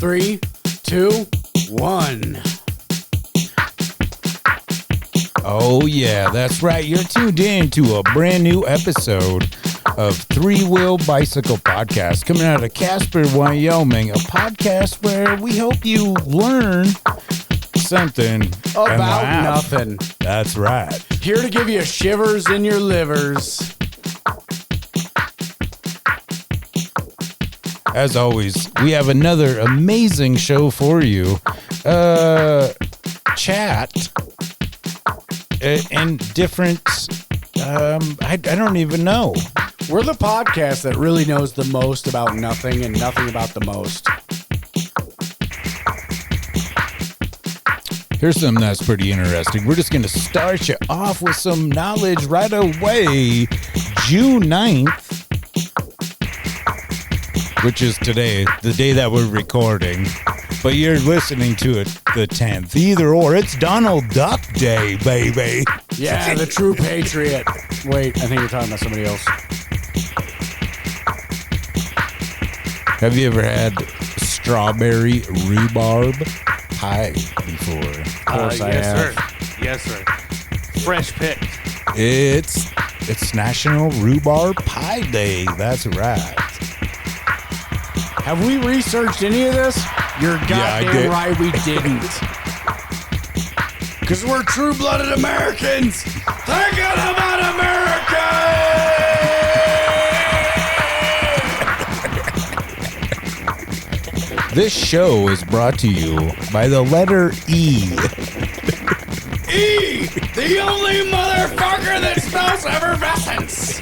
3, 2, 1. Oh, yeah, that's right. You're tuned in to a brand new episode of Three Wheel Bicycle Podcast coming out of Casper, Wyoming, a podcast where we hope you learn something About nothing. That's right. Here to give you shivers in your livers. As always, we have another amazing show for you. Chat and different, I don't even know. We're the podcast that really knows the most about nothing and nothing about the most. Here's something that's pretty interesting. We're just going to start you off with some knowledge right away. June 9th, which is today, the day that we're recording, but you're listening to it the 10th. Either or, it's Donald Duck Day, baby. Yeah, the true patriot. Wait, I think you're talking about somebody else. Have you ever had strawberry rhubarb pie before? Of course I have. Sir. Yes, sir. Fresh picked. It's National Rhubarb Pie Day. That's right. Have we researched any of this? You're goddamn right we didn't. Because we're true-blooded Americans thinking about America! This show is brought to you by the letter E. E! The only motherfucker that spells effervescence!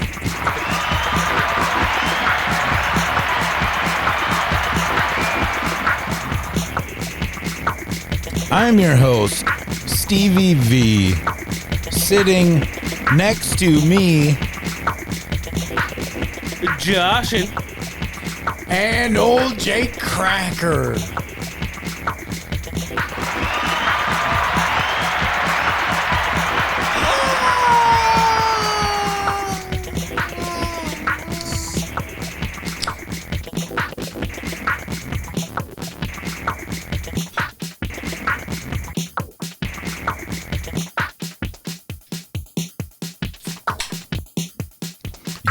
I'm your host, Stevie V. Sitting next to me, Josh and old Jake Cracker.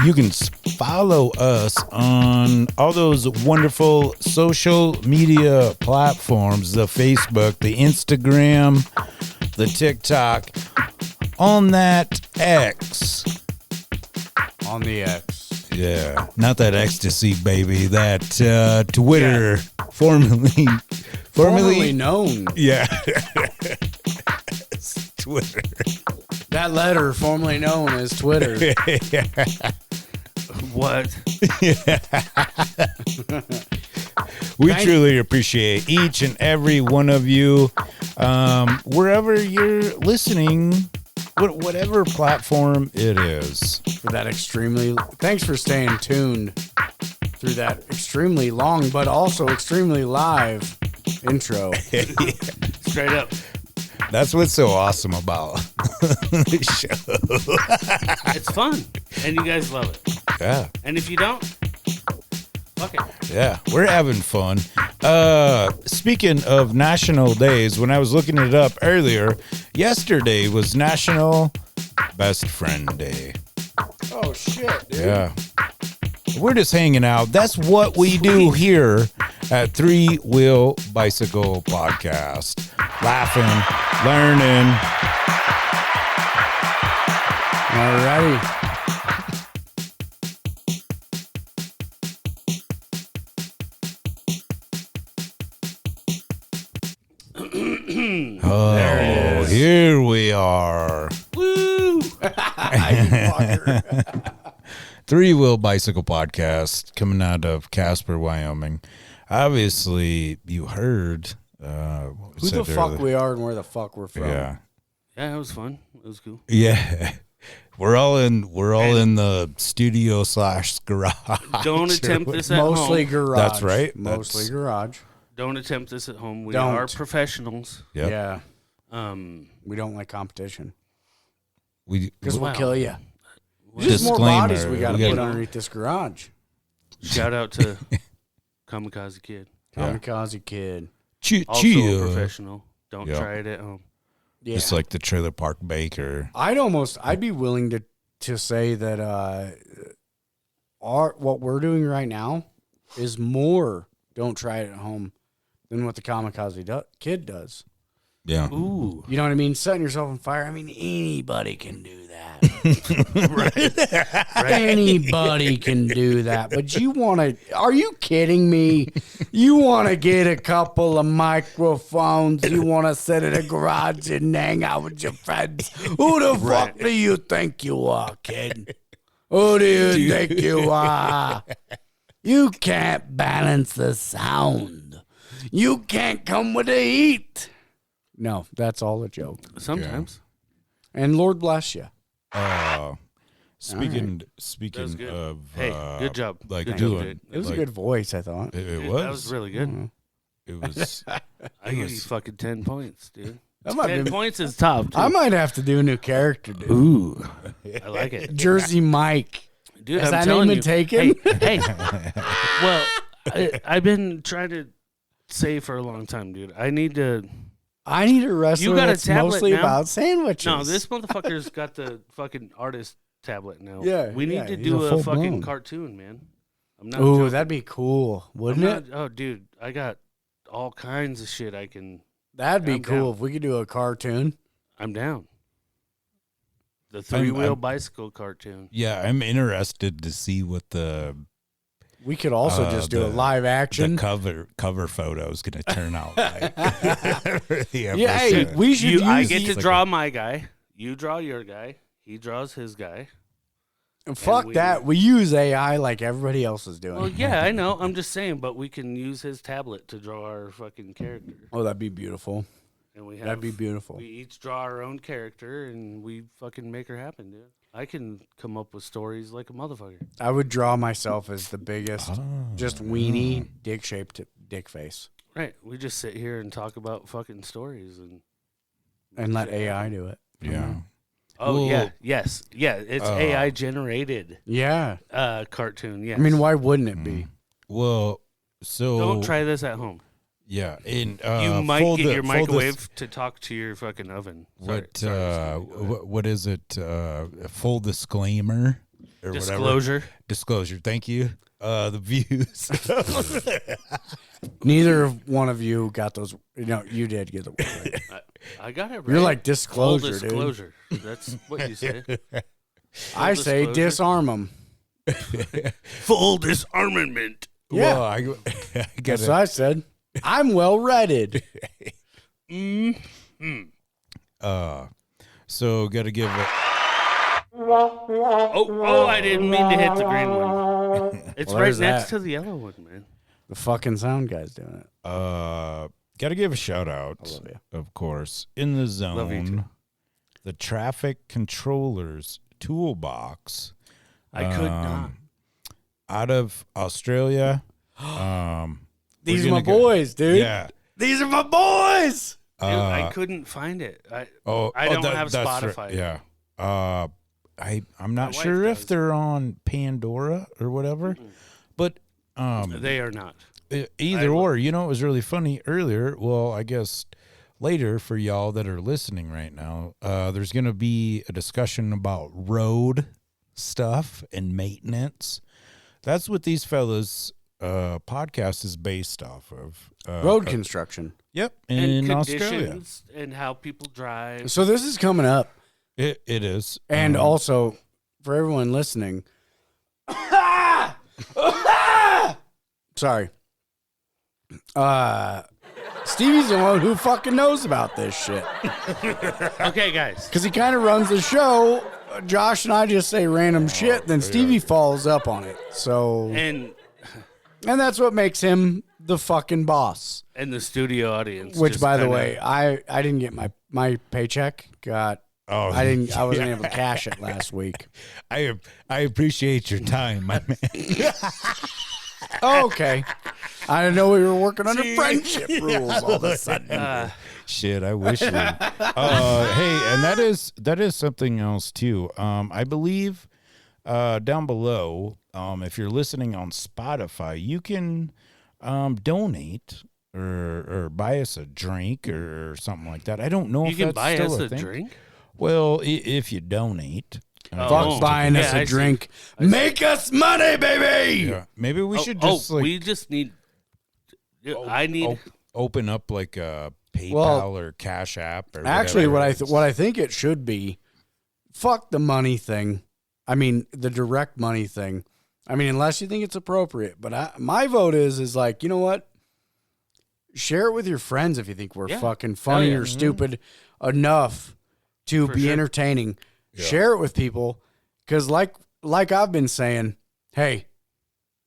you can follow us on all those wonderful social media platforms, the Facebook, the Instagram, the TikTok, on that X. On the X. Yeah, not that ecstasy, baby. That Twitter, formerly known. Yeah. Twitter. That letter formerly known as Twitter. What? We truly appreciate each and every one of you, wherever you're listening, whatever platform it is. For that thanks for staying tuned through that extremely long, but also extremely live intro. Straight up. That's what's so awesome about the show. It's fun, and you guys love it. Yeah. And if you don't, fuck it. Yeah, we're having fun. Speaking of national days, when I was looking it up earlier, yesterday was National Best Friend Day. Oh, shit, dude. Yeah. We're just hanging out. That's what we do here at Three Wheel Bicycle Podcast. Laughing, learning. Alrighty. Oh, here we are. Woo! You fucker. Three Wheel Bicycle Podcast coming out of Casper, Wyoming. Obviously, you heard Who the fuck we are and where the fuck we're from. Yeah. Yeah, it was fun. It was cool. Yeah. We're all in the studio / garage. Don't attempt this at Mostly home. garage. That's right. Mostly garage. Don't attempt this at home. We Don't. are professionals. Yep. Yeah. We don't like competition. Because we'll kill you. Well, Just more Disclaimer, bodies we got to we put gotta- underneath this garage. shout out to Kamikaze Kid. Kamikaze Kid. Also a professional. Don't try it at home. Yeah. Just like the Trailer Park Baker. I'd be willing to say that what we're doing right now is more don't try it at home than what the Kamikaze Kid does. Yeah. Ooh. You know what I mean? Setting yourself on fire. I mean, anybody can do that. Right. Anybody can do that. But are you kidding me? You want to get a couple of microphones. You want to sit in a garage and hang out with your friends. Who the fuck do you think you are, kid? Who do you think you are? You can't balance the sound. You can't come with the heat. No, that's all a joke. Sometimes. And Lord bless you. Speaking of, hey, good job. Like good doing, job, dude. It was a good voice, I thought. It Dude, was. that was really good. It was. I give you fucking 10 points, dude. That might 10 be- points is top, dude. I might have to do a new character, dude. Ooh. I like it. Jersey Mike. Dude, Is I'm that telling name you. taken? Hey. Well, I've been trying to say for a long time, dude. I need a wrestler You got a that's tablet mostly now? about sandwiches. No, this motherfucker's got the fucking artist tablet now. Yeah, we need yeah, to he's do a a full-blown. fucking cartoon, man. I'm not. Ooh, joking. that'd be cool, I'm wouldn't not- it? Oh, dude, I got all kinds of shit I can. That'd be I'm cool down. if we could do a cartoon. I'm down. The three-wheel bicycle cartoon. Yeah, I'm interested to see what the We could also just do a live action. cover photo is going to turn out like. Yeah, hey, we should use I get the- to draw my guy. You draw your guy. He draws his guy. Fuck that. We use AI like everybody else is doing. Well, yeah, I know. I'm just saying, but we can use his tablet to draw our fucking character. Oh, that'd be beautiful. And we That'd be beautiful. We each draw our own character, and we fucking make her happen, dude. I can come up with stories like a motherfucker. I would draw myself as the biggest, just weenie, dick-shaped dick face. Right. We just sit here and talk about fucking stories and let AI do it. Yeah. Oh Well- yeah, yes, yeah. It's AI generated Yeah. cartoon. Yes. I mean, why wouldn't it be? Well, so don't try this at home. Yeah, and You might fold get the- your fold this- microwave to talk to your fucking oven. Sorry, what is it? Full disclaimer or disclosure. whatever. Disclosure. Thank you. The views. Neither of one of you got those. No, you did get the word right. I got it right. You're like Full disclosure, dude. disclosure. That's what you say. I say disclosure. disarm them. Full disarmament. Yeah. Well, I That's got what I said. I'm well readed. So got to give it. Oh, I didn't mean to hit the green one. It's Well, right there's next that. to the yellow one, man. The fucking sound guy's doing it. Got to give a shout out, I love you. of course, in the Love you too. zone. The traffic controllers toolbox. I could not. Out of Australia. These we're are my gonna go- boys, dude. Yeah. These are my boys. Dude, I couldn't find it. I don't have that's Spotify. right, yeah. I'm not wife sure if does. they're on Pandora or whatever, but They are not. either or. You know, it was really funny earlier. Well, I guess later for y'all that are listening right now, there's going to be a discussion about road stuff and maintenance. That's what these fellas podcast is based off of. Road construction. Yep, And in Australia. conditions and how people drive. So this is coming up. It is. And also, for everyone listening, sorry. Stevie's the one who fucking knows about this shit. Okay, guys. Because he kind of runs the show. Josh and I just say random shit, then Stevie follows up on it. So, And that's what makes him the fucking boss. the studio audience. Which, just by the kinda- way, I didn't get my paycheck. I wasn't able to cash it last week. I appreciate your time, my man. Oh, okay. I didn't know we were working under friendship rules all of a sudden. Shit, I wish we. Hey, and that is something else too. I believe down below, if you're listening on Spotify, you can donate or buy us a drink or something like that. I don't know You if can that's buy still us a a thing. drink? Well, if you donate. Fuck buying us a drink. Make us money, baby. Yeah, maybe we should just we just need. I need open up like a PayPal or Cash App. Or actually, what I think it should be, fuck the money thing. I mean, the direct money thing. I mean, unless you think it's appropriate. But my vote is like, you know what? Share it with your friends if you think we're fucking funny or stupid enough to be entertaining. Yeah. Share it with people, because like I've been saying, hey,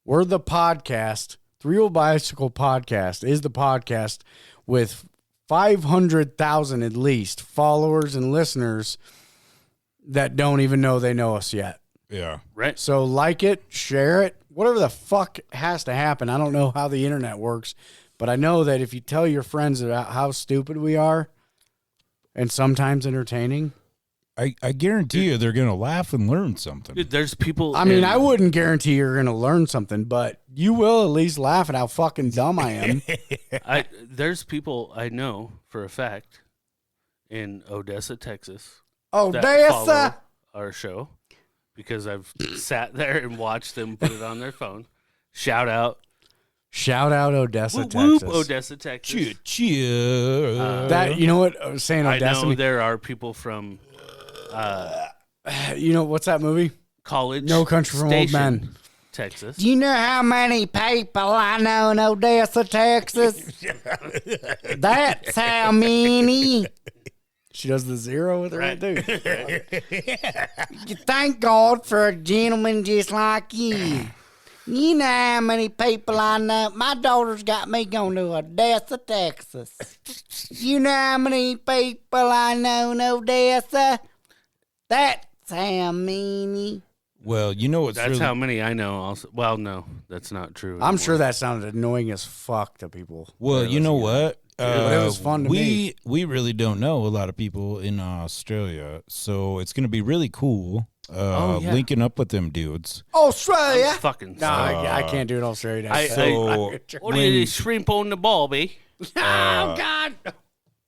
we're the podcast. Three Wheel Bicycle Podcast is the podcast with 500,000 at least followers and listeners that don't even know they know us yet. Yeah. Right. So like it, share it, whatever the fuck has to happen. I don't know how the internet works, but I know that if you tell your friends about how stupid we are and sometimes entertaining, I guarantee you they're going to laugh and learn something. Dude, there's people. I mean, I wouldn't guarantee you're going to learn something, but you will at least laugh at how fucking dumb I am. There's people I know for a fact in Odessa, Texas. Odessa! Our show, because I've sat there and watched them put it on their phone. Shout out Odessa, whoop, Texas. Whoop, Odessa, Texas. Cheer. That, you know what I was saying, Odessa. I know there are people from you know, what's that movie? College No Country for Old Men. Texas. Do you know how many people I know in Odessa, Texas? That's how many. She does the zero with her right dude. You thank God for a gentleman just like you. You know how many people I know. My daughter's got me going to Odessa, Texas. You know how many people I know in Odessa? That's how many. Well, you know what's That's how many I know also. Well, no, that's not true anymore. I'm sure that sounded annoying as fuck to people. Well, you know what? It was fun to me. We really don't know a lot of people in Australia, so it's going to be really cool linking up with them dudes. Australia? I'm fucking no, I can't do an Australian accent. What are you, shrimp on the ball, be? Oh, God.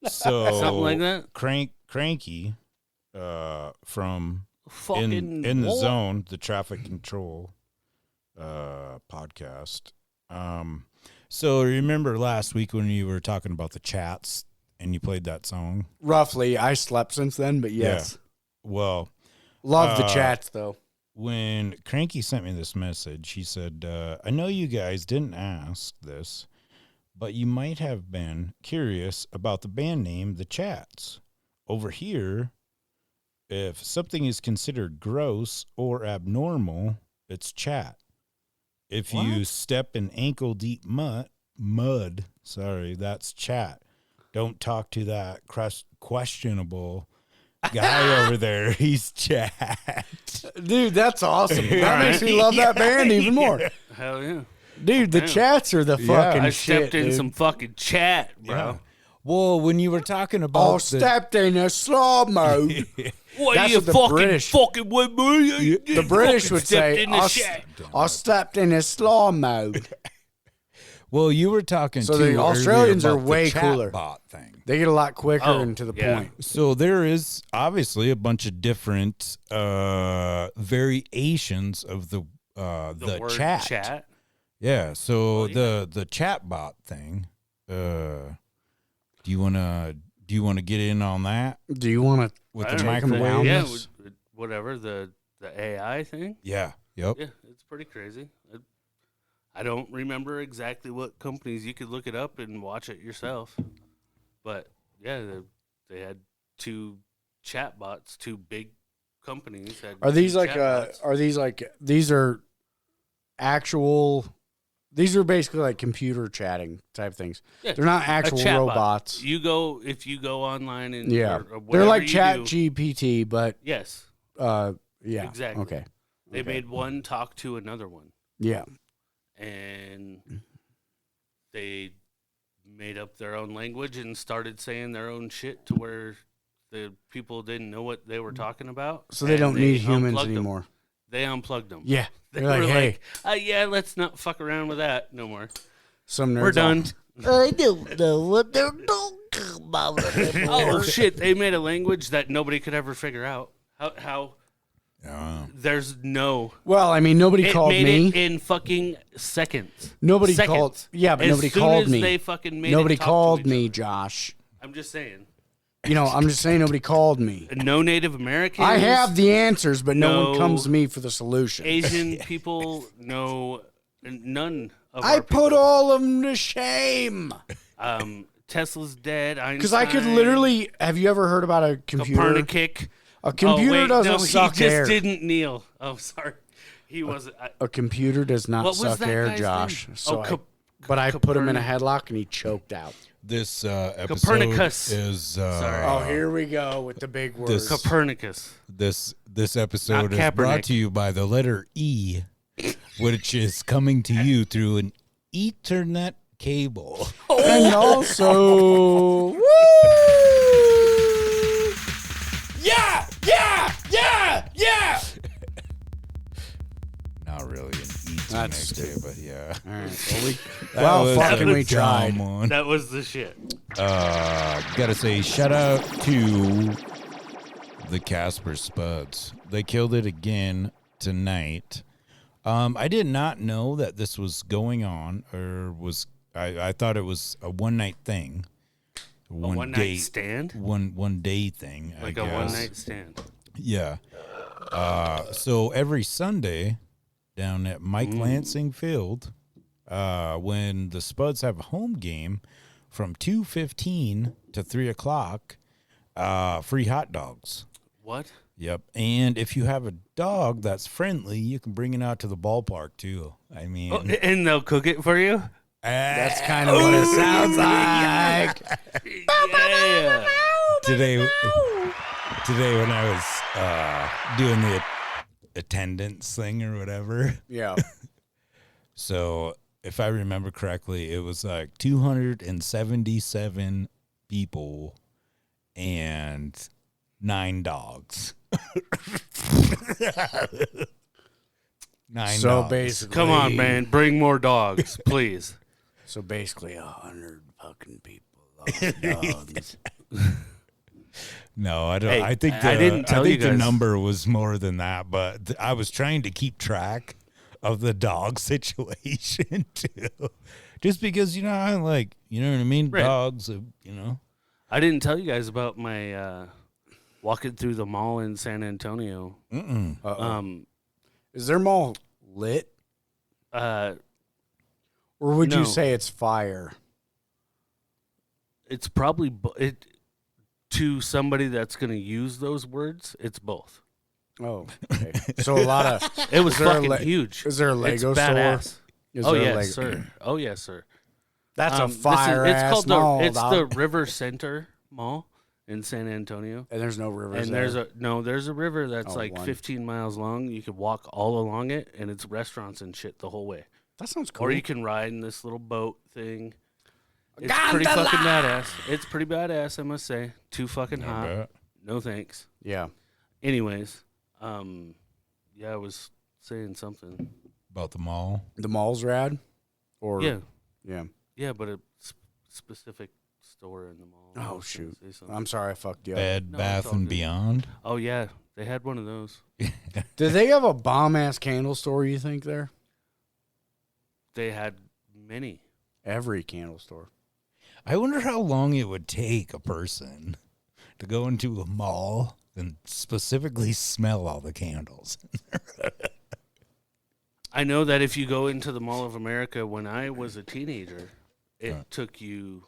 So something like that? Cranky from fucking in the zone, the traffic control podcast. So remember last week when you were talking about the chats and you played that song? Roughly. I slept since then, but yes. Yeah. Well, love the chats though. When Cranky sent me this message, he said, I know you guys didn't ask this, but you might have been curious about the band name, The Chats. Over here, if something is considered gross or abnormal, it's chat. If you step in ankle-deep mud, that's chat. Don't talk to that questionable guy over there. He's chat. Dude, that's awesome. That makes me love that band even more. Hell yeah. Dude, the chats are the fucking I shit, stepped in dude. some fucking chat, bro. Yeah. Well, when you were talking about stepped in a slow mode. What are you fucking with me? The British would say, I stepped in a slow mode. Well, you were talking so the Australians are way the cooler. Chatbot thing. They get a lot quicker and to the point. So there is obviously a bunch of different variations of the word chat. Yeah. So the chatbot thing. Do you want to get in on that? Do you want to with the microphone? Yeah, whatever the AI thing. Yeah. Yep. Yeah, it's pretty crazy. I don't remember exactly what companies. You could look it up and watch it yourself. But yeah, they had two chatbots, two big companies. Are these like these are actual? These are basically like computer chatting type things. Yeah, they're not actual robots. If you go online and they're like Chat GPT, but yes, yeah, exactly. Okay, they made one talk to another one. Yeah, and they made up their own language and started saying their own shit to where the people didn't know what they were talking about. So they don't need humans anymore. They unplugged them. Yeah. They were like, hey. Yeah, let's not fuck around with that no more. Some nerds We're done. I don't know what they're talking about. Oh shit! They made a language that nobody could ever figure out. How? There's no. Well, I mean, nobody It called made me. it in fucking seconds. Nobody Seconds. called. Yeah, but As nobody soon called as me. They fucking made Nobody it talk to called each me, other. Josh. I'm just saying. I'm just saying nobody called me. No Native Americans. I have the answers, but no one No comes to me for the solution. Asian people. No, none of I our put people. all of them to shame. Tesla's dead. Because I could literally. Have you ever heard about a computer? Copernicus. A computer doesn't no, suck he just air. didn't kneel. Oh, sorry. He wasn't. A computer does not What was suck that air, guy's Josh. name? So Oh, but I put him in a Copernic- headlock and he choked out. This episode Copernicus. is Sorry. Oh, here we go with the big words. Copernicus. this episode Not is brought Kaepernick. to you by the letter E, which is coming to you through an Ethernet cable. And also, woo! Yeah! Not really an Ethernet That's cable, but yeah. All right. That Well, was fucking a we tried. dumb one. That was the shit. Gotta say, shout out to the Casper Spuds. They killed it again tonight. I did not know that this was going on, or was I thought it was a one night thing, A one night stand? one day thing, Like I a guess. one night stand. Yeah. So every Sunday down at Mike Lansing Field, when the Spuds have a home game from 2:15 to 3 o'clock, free hot dogs. What? Yep. And if you have a dog that's friendly, you can bring it out to the ballpark too. I mean, Oh, and they'll cook it for you? That's kind of what it sounds like. Yeah. today when I was doing the attendance thing or whatever. Yeah. So if I remember correctly, it was like 277 people and 9 dogs. 9 So dogs. basically, Come on, man. Bring more dogs, please. So basically, 100 fucking people lost dogs. No, I don't. Hey, I think I didn't tell you the guys. number was more than that, but I was trying to keep track of the dog situation too, just because I like, you know what I mean. Right. Dogs, I didn't tell you guys about my walking through the mall in San Antonio. Uh-oh. Is their mall lit, Or or would No. you say it's fire? it's probably to somebody that's going to use those words. It's both. Oh, okay. So a lot of. It was Is there a fucking le- huge. Is there a Lego it's store? badass. Is Oh there a yes, Lego- sir. Oh yes, sir. That's a This is- fire It's ass called mall. the. It's dog. the River Center Mall in San Antonio. And there's no rivers. And there's a river that's Oh, like one. 15 miles long. You could walk all along it, and it's restaurants and shit the whole way. That sounds cool. Or you can ride in this little boat thing. It's Gondola! pretty fucking badass. It's pretty badass, I must say. Too fucking I hot. bet. No thanks. Yeah. Anyways, yeah, I was saying something. About the mall. The mall's rad? Or Yeah, Yeah. but a specific store in the mall. I Oh was gonna shoot. say something. I'm sorry I fucked you up. Bed, No, Bath, it's all and good. Beyond. Oh yeah, they had one of those. Did they have a bomb ass candle store, you think, there? They had many. Every candle store. I wonder how long it would take a person to go into a mall and specifically smell all the candles. I know that if you go into the Mall of America when I was a teenager, it took you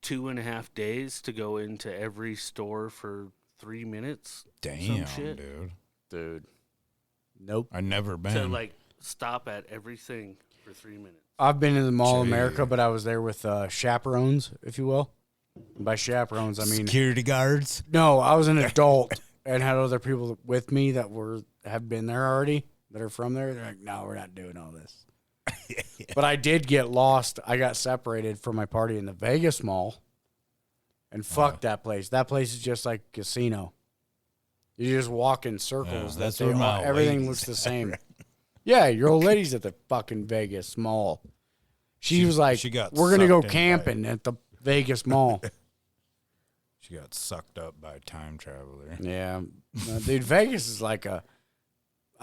2.5 days to go into every store for 3 minutes. Damn, shit. dude. Dude. Nope. I've never been. To like stop at everything for 3 minutes. I've been in the Mall of Gee. America, but I was there with chaperones, if you will. And by chaperones, I mean security guards. no. I was an adult and had other people with me that have been there already, that are from there. They're like, no, we're not doing all this. But I did get lost. I got separated from my party in the Vegas Mall, and fuck that place. That place is just like a casino. You just walk in circles. that's They where all- my everything ladies looks the at, same. right? Yeah, your old lady's at the fucking Vegas Mall. She was like, she got we're going to go sucked in camping at the Vegas Mall. She got sucked up by a time traveler. Yeah. No, dude, Vegas is like I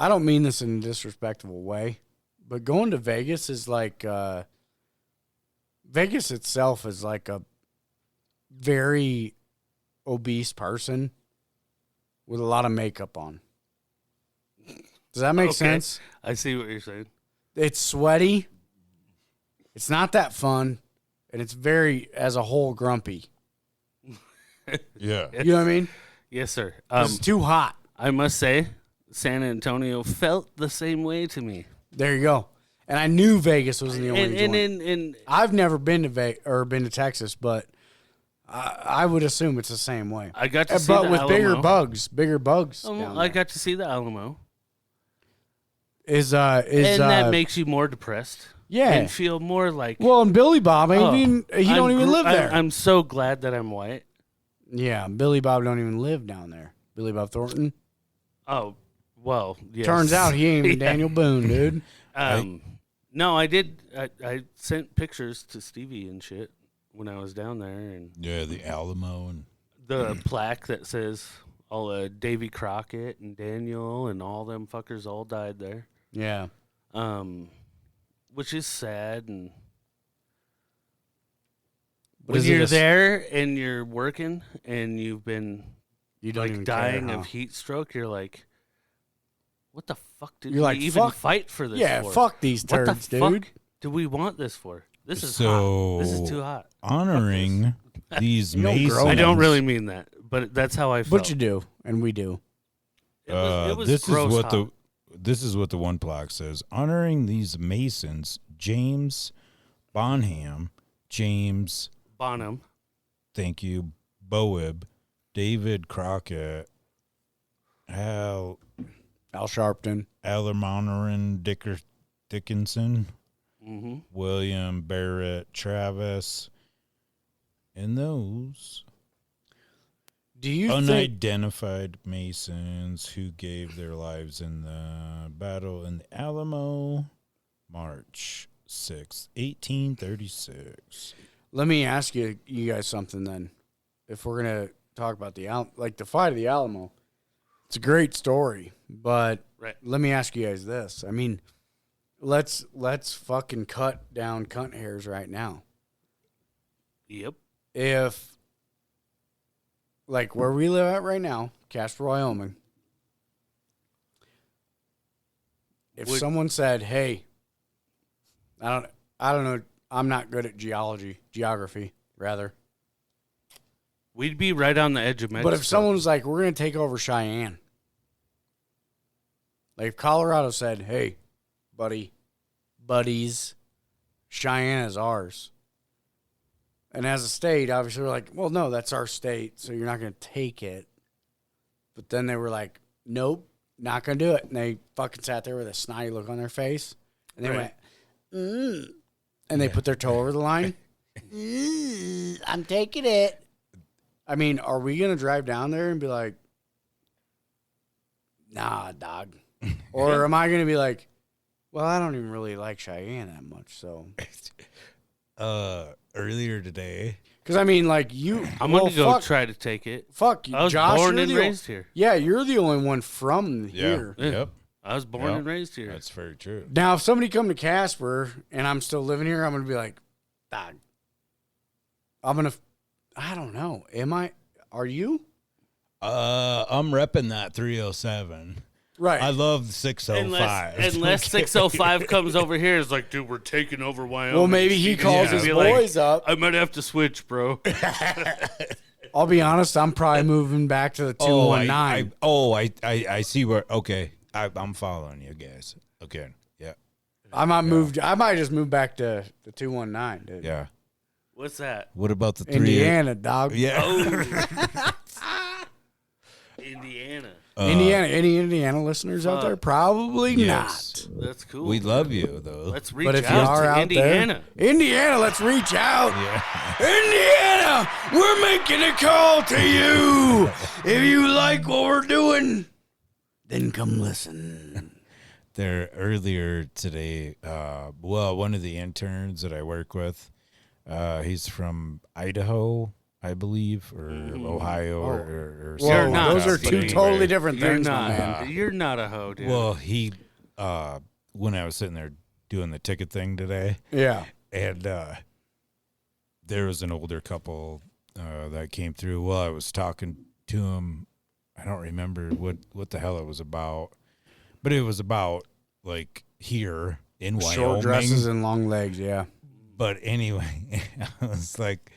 don't mean this in a disrespectful way, but going to Vegas is like, Vegas itself is like a very obese person with a lot of makeup on. Does that make sense? I see what you're saying. It's sweaty. It's not that fun. And it's very, as a whole, grumpy. Yeah. You know what I mean? Yes, sir. It's too hot. I must say, San Antonio felt the same way to me. There you go. And I knew Vegas was the only joint. And I've never been to been to Texas, but I would assume it's the same way. I got to see but the with Alamo. bigger bugs. down I there. got to see the Alamo. Is And that makes you more depressed. Yeah. And feel more like... Well, and Billy Bob, he don't even I'm live there. I'm so glad that I'm white. Yeah, Billy Bob don't even live down there. Billy Bob Thornton. Oh, well, yes. Turns out he ain't even Daniel Boone, dude. No, I did. I sent pictures to Stevie and shit when I was down there. And Yeah, the Alamo and the plaque that says all Davy Crockett and Daniel and all them fuckers all died there. Yeah. Which is sad. And But when is it you're a- there and you're working and you've been You don't even like care, dying huh? of heat stroke, you're like, what the fuck did You're we like, even fuck- fight for this Yeah, for? fuck these What the turds, dude. fuck do we want this for? This is So- hot. This is too hot. honoring these You don't grow Masons. I don't really mean that, but that's how I felt. But you do, and we do. It was this gross is what hot. this is what the one plaque says. Honoring these Masons: James Bonham, James, Bonham. thank you, Boeb, David Crockett, Al Sharpton. Alarmonarin Dickinson, Mm-hmm. William Barrett Travis, and those Do you think? unidentified Masons who gave their lives in the battle in the Alamo, March 6th, 1836. Let me ask you guys something then. If we're gonna talk about the fight of the Alamo, it's a great story. But Right. let me ask you guys this. I mean, let's fucking cut down cunt hairs right now. Yep. If, like where we live at right now, Casper, Wyoming, if someone said, "Hey, I don't know, I'm not good at geography, rather." We'd be right on the edge of Mexico. But if someone was like, "We're going to take over Cheyenne," like if Colorado said, "Hey, buddies, Cheyenne is ours," and as a state, obviously we're like, "Well, no, that's our state, so you're not going to take it." But then they were like, "Nope, not going to do it," and they fucking sat there with a snotty look on their face, and they Right. went, and they put their toe over the line. I'm taking it. I mean, are we going to drive down there and be like, "Nah, dog"? Or am I going to be like, "Well, I don't even really like Cheyenne that much, so." Earlier today, Because, I mean, like, you. I'm well, going to go fuck, try to take it. Fuck you, I was Josh. born you're and the raised here. Yeah, you're the only one from here. Yeah. Yep, I was born Yep. and raised here. that's very true. Now, if somebody come to Casper and I'm still living here, I'm going to be like, "Dog." I'm going to. I don't know. Are you? I'm repping that 307. Right. I love the 605. Unless 605 comes over here, it's like, dude, we're taking over Wyoming. Well, maybe he calls Yeah. his Be like, boys up. I might have to switch, bro. I'll be honest. I'm probably moving back to the 219. I see where. Okay, I'm following you guys. Okay, yeah, I might just move back to the 219, dude. yeah. What's that? What about the 3? Indiana, dog. Yeah. Oh. Indiana. Indiana. Any Indiana listeners out there? Probably Yes. not. That's cool. We love you though. Let's reach But if you out are to out Indiana. there, Indiana, let's reach out. Yeah. Indiana, we're making a call to you. If you like what we're doing, then come listen. there earlier today. Well, one of the interns that I work with, he's from Idaho, I believe, or Ohio, or Whoa, You're not. those are but two anyway. totally different You're things, not. man. You're not a hoe, dude. Well, he, when I was sitting there doing the ticket thing today, Yeah. and there was an older couple that came through. Well, I was talking to him. I don't remember what the hell it was about, but it was about like here in Wyoming. Short dresses and long legs, yeah. But anyway, I was like,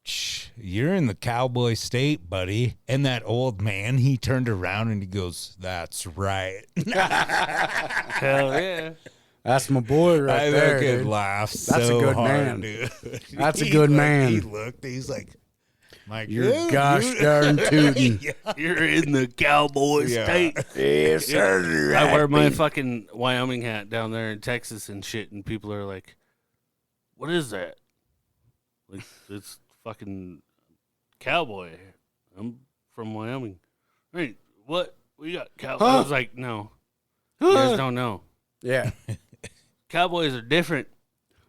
"Shh, you're in the cowboy state, buddy." And that old man, he turned around and he goes, "That's right." Hell yeah. That's my boy right I there, fucking dude. laughed That's a so good hard, man. dude. That's a good man. He looked, he's like, "My You're gosh darn tootin'. You're in the cowboy Yeah. state. Yes, sir. I wear my fucking Wyoming hat down there in Texas and shit, and people are like, "What is that?" Like, it's fucking cowboy. I'm from Wyoming. Hey, what? We got cowboy. I was like, no. You guys don't know. Yeah. Cowboys are different.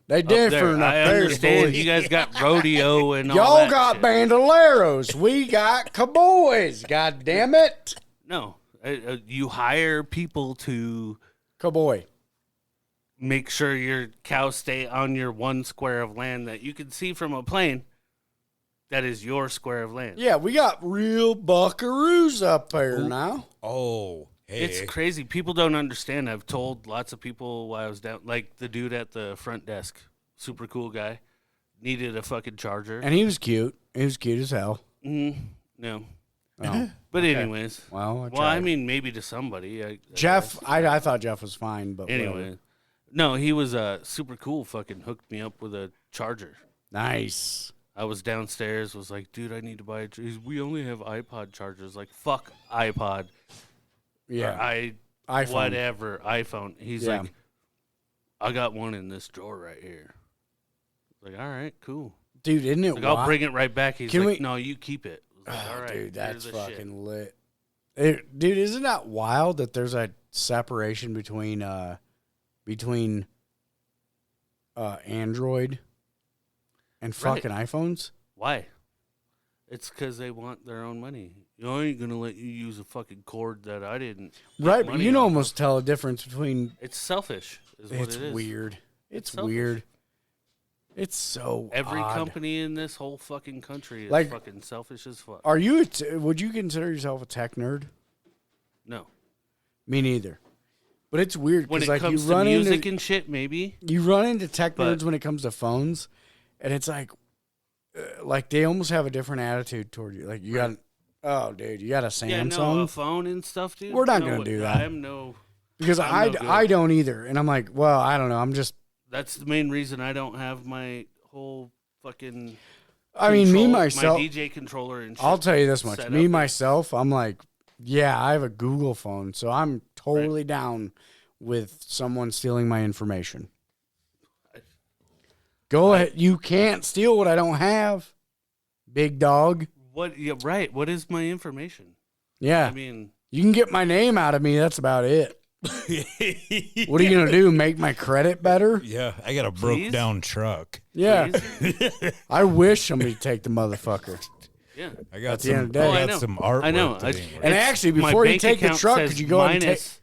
They up there. different up I there, understand. boy. You guys got rodeo and all Y'all that got shit. bandoleros. We got cowboys. God damn it. No. You hire people to Cowboy. make sure your cows stay on your one square of land that you can see from a plane. That is your square of land. Yeah, we got real buckaroos up there now. Oh, hey. It's crazy. People don't understand. I've told lots of people while I was down, like the dude at the front desk, super cool guy, needed a fucking charger. And he was cute. He was cute as hell. No. Oh. But anyways. Well, Well, I mean, maybe to somebody. I Jeff, guess. I thought Jeff was fine, but Anyway. whatever. No, he was super cool. Fucking hooked me up with a charger. Nice. I was downstairs, was like, dude, I need to buy a we only have iPod chargers. Like, fuck iPod. Yeah. Or iPhone. whatever, iPhone. He's Yeah. like, I got one in this drawer right here. Like, all right, cool. Dude, isn't it Like, wild? I'll bring it right back. He's Can like, we- no, you keep it. I was like, all right, dude, that's here's the shit. fucking lit. Dude, isn't that wild that there's a separation between Android and fucking iPhones? Why? It's because they want their own money. I ain't gonna let you use a fucking cord that I didn't. make Right, but money you can off almost tell a difference between. It's selfish. Is what It's it is. weird. It's selfish. weird. It's so Every odd. company in this whole fucking country is Like- fucking selfish as fuck. Are you? Would you consider yourself a tech nerd? No. Me neither. But it's weird When because it like comes you to run music into and shit, maybe. tech But- nerds when it comes to phones, and it's like they almost have a different attitude toward you. Like you got, oh dude, you got a Samsung. Yeah, no, a phone and stuff, dude. We're not No gonna way. do that. I am no. Because I'm no good. I don't either, and I'm like, well, I don't know. I'm just. That's the main reason I don't have my whole fucking. I mean, me control- myself. my DJ controller and shit. I'll tell you this much. set Me up. myself, I'm like, yeah, I have a Google phone, so I'm totally down with someone stealing my information. Go ahead. You can't steal what I don't have, big dog. What? Yeah, right. What is my information? Yeah, I mean, you can get my name out of me. That's about it. What are you gonna do? Make my credit better? Yeah, I got a broke Please? down truck. Yeah. please? I wish somebody take the motherfucker. Yeah. I got At the end some. of the day. Oh, I I know. got some artwork. I know. to do. And It's- actually, my before you bank take the account truck, says could you go ahead and take? minus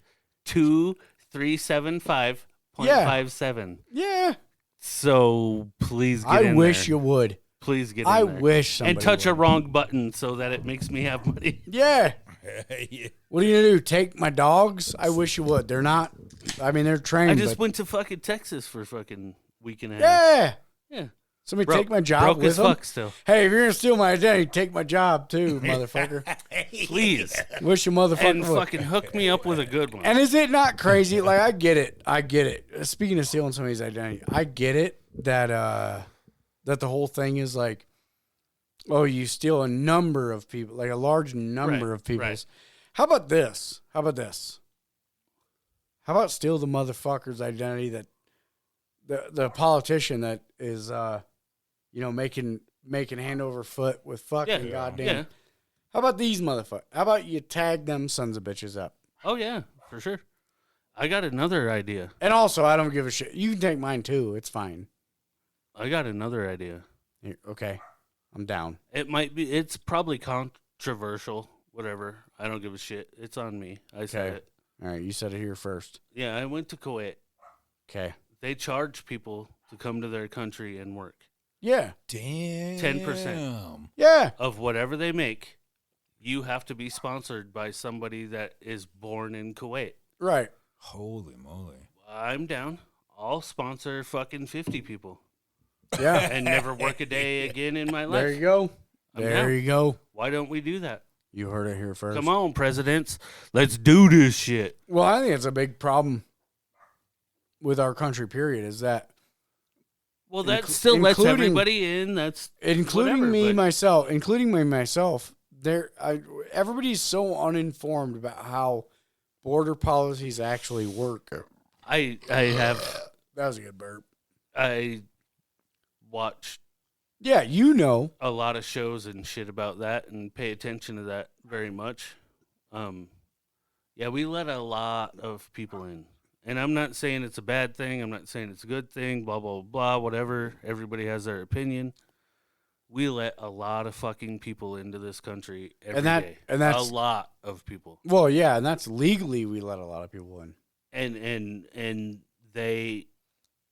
2375.57. Yeah. So please get I in wish there. you would. Please get I in there. wish somebody And touch would. a wrong button so that it makes me have money. Yeah. Yeah. What are you gonna do? Take my dogs? I wish you would. They're not. I mean, they're trained. I just but went to fucking Texas for fucking week and a half. yeah. Yeah. Somebody Broke- take my job broke with as them. fuck still. Hey, if you're gonna steal my identity, take my job too, motherfucker. Please. Wish you motherfucker And would. fucking hook me up with a good one. And is it not crazy? Like I get it. I get it. Speaking of stealing somebody's identity, I get it that that the whole thing is like, oh, you steal a number of people, like a large number Right, of people's. right. How about this? How about this? How about steal the motherfucker's identity that the politician that is making hand over foot with fucking Yeah. goddamn. Yeah. How about these motherfuckers? How about you tag them sons of bitches up? Oh yeah, for sure. I got another idea. And also, I don't give a shit. You can take mine too. It's fine. I got another idea. Here, okay, I'm down. It's probably controversial, whatever. I don't give a shit. It's on me. I said Okay. it. All right, you said it here first. Yeah, I went to Kuwait. Okay. They charge people to come to their country and work. Yeah. Damn. 10%. Yeah. Of whatever they make, you have to be sponsored by somebody that is born in Kuwait. Right. Holy moly. I'm down. I'll sponsor fucking 50 people Yeah. and never work a day again in my life. There you go. I'm There down. you go. Why don't we do that? You heard it here first. Come on, presidents. Let's do this shit. Well, I think it's a big problem with our country, period, is that Well, that still lets including- everybody in. That's including whatever, me, but- myself, everybody's so uninformed about how border policies actually work. I have That was a good burp. I watch Yeah, you know. a lot of shows and shit about that and pay attention to that very much. Yeah, we let a lot of people in. And I'm not saying it's a bad thing. I'm not saying it's a good thing, blah, blah, blah, whatever. Everybody has their opinion. We let a lot of fucking people into this country every day. And that's a lot of people. well, yeah, and that's legally we let a lot of people in. And they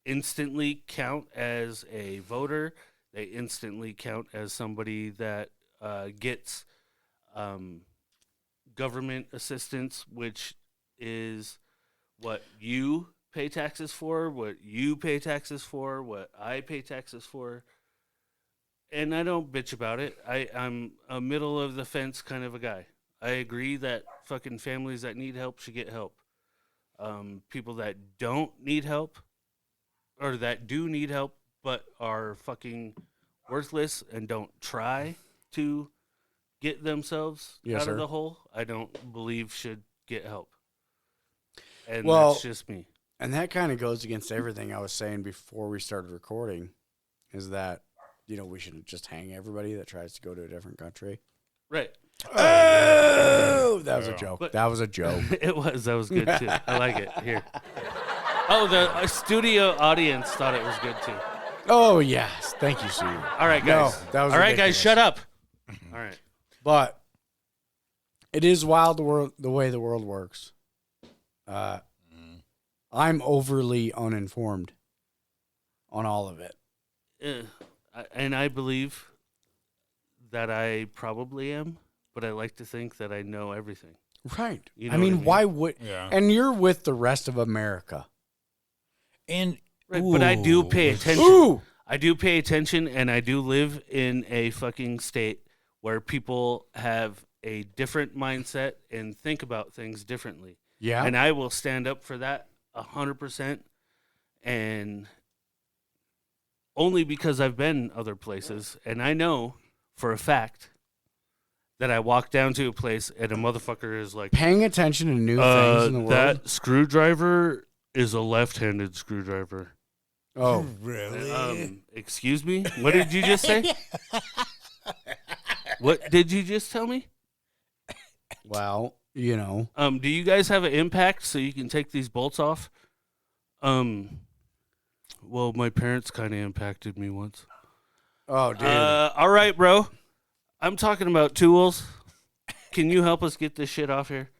instantly count as a voter. They instantly count as somebody that gets government assistance, which is what you pay taxes for, what you pay taxes for, what I pay taxes for. And I don't bitch about it. I'm a middle of the fence kind of a guy. I agree that fucking families that need help should get help. People that don't need help, or that do need help, but are fucking worthless and don't try to get themselves Yes, out sir. of the hole, I don't believe should get help. And Well- that's just me. And that kind of goes against everything I was saying before we started recording, is that, we should just hang everybody that tries to go to a different country. Right. Oh, that was a joke. But- That was a joke. That was good too. I like it. Here. Oh, the studio audience thought it was good too. Oh, yes. Thank you, Steve. All right, guys. No, that was All right, ridiculous. guys, shut up. All right. But it is wild the way the world works. I'm overly uninformed on all of it. And I believe that I probably am, but I like to think that I know everything. Right. You know I what I mean, mean? why would... Yeah. And you're with the rest of America. And Right, but I do pay attention. Ooh! I do pay attention, and I do live in a fucking state where people have a different mindset and think about things differently. Yeah. And I will stand up for that 100%, and only because I've been other places, and I know for a fact that I walk down to a place and a motherfucker is like, Paying attention to new things in the world. that screwdriver is a left-handed screwdriver. Oh. really? Excuse me? What did you just say? What did you just tell me? Well, Do you guys have an impact so you can take these bolts off? Well, my parents kind of impacted me once. Oh, dude. All right, bro. I'm talking about tools. Can you help us get this shit off here?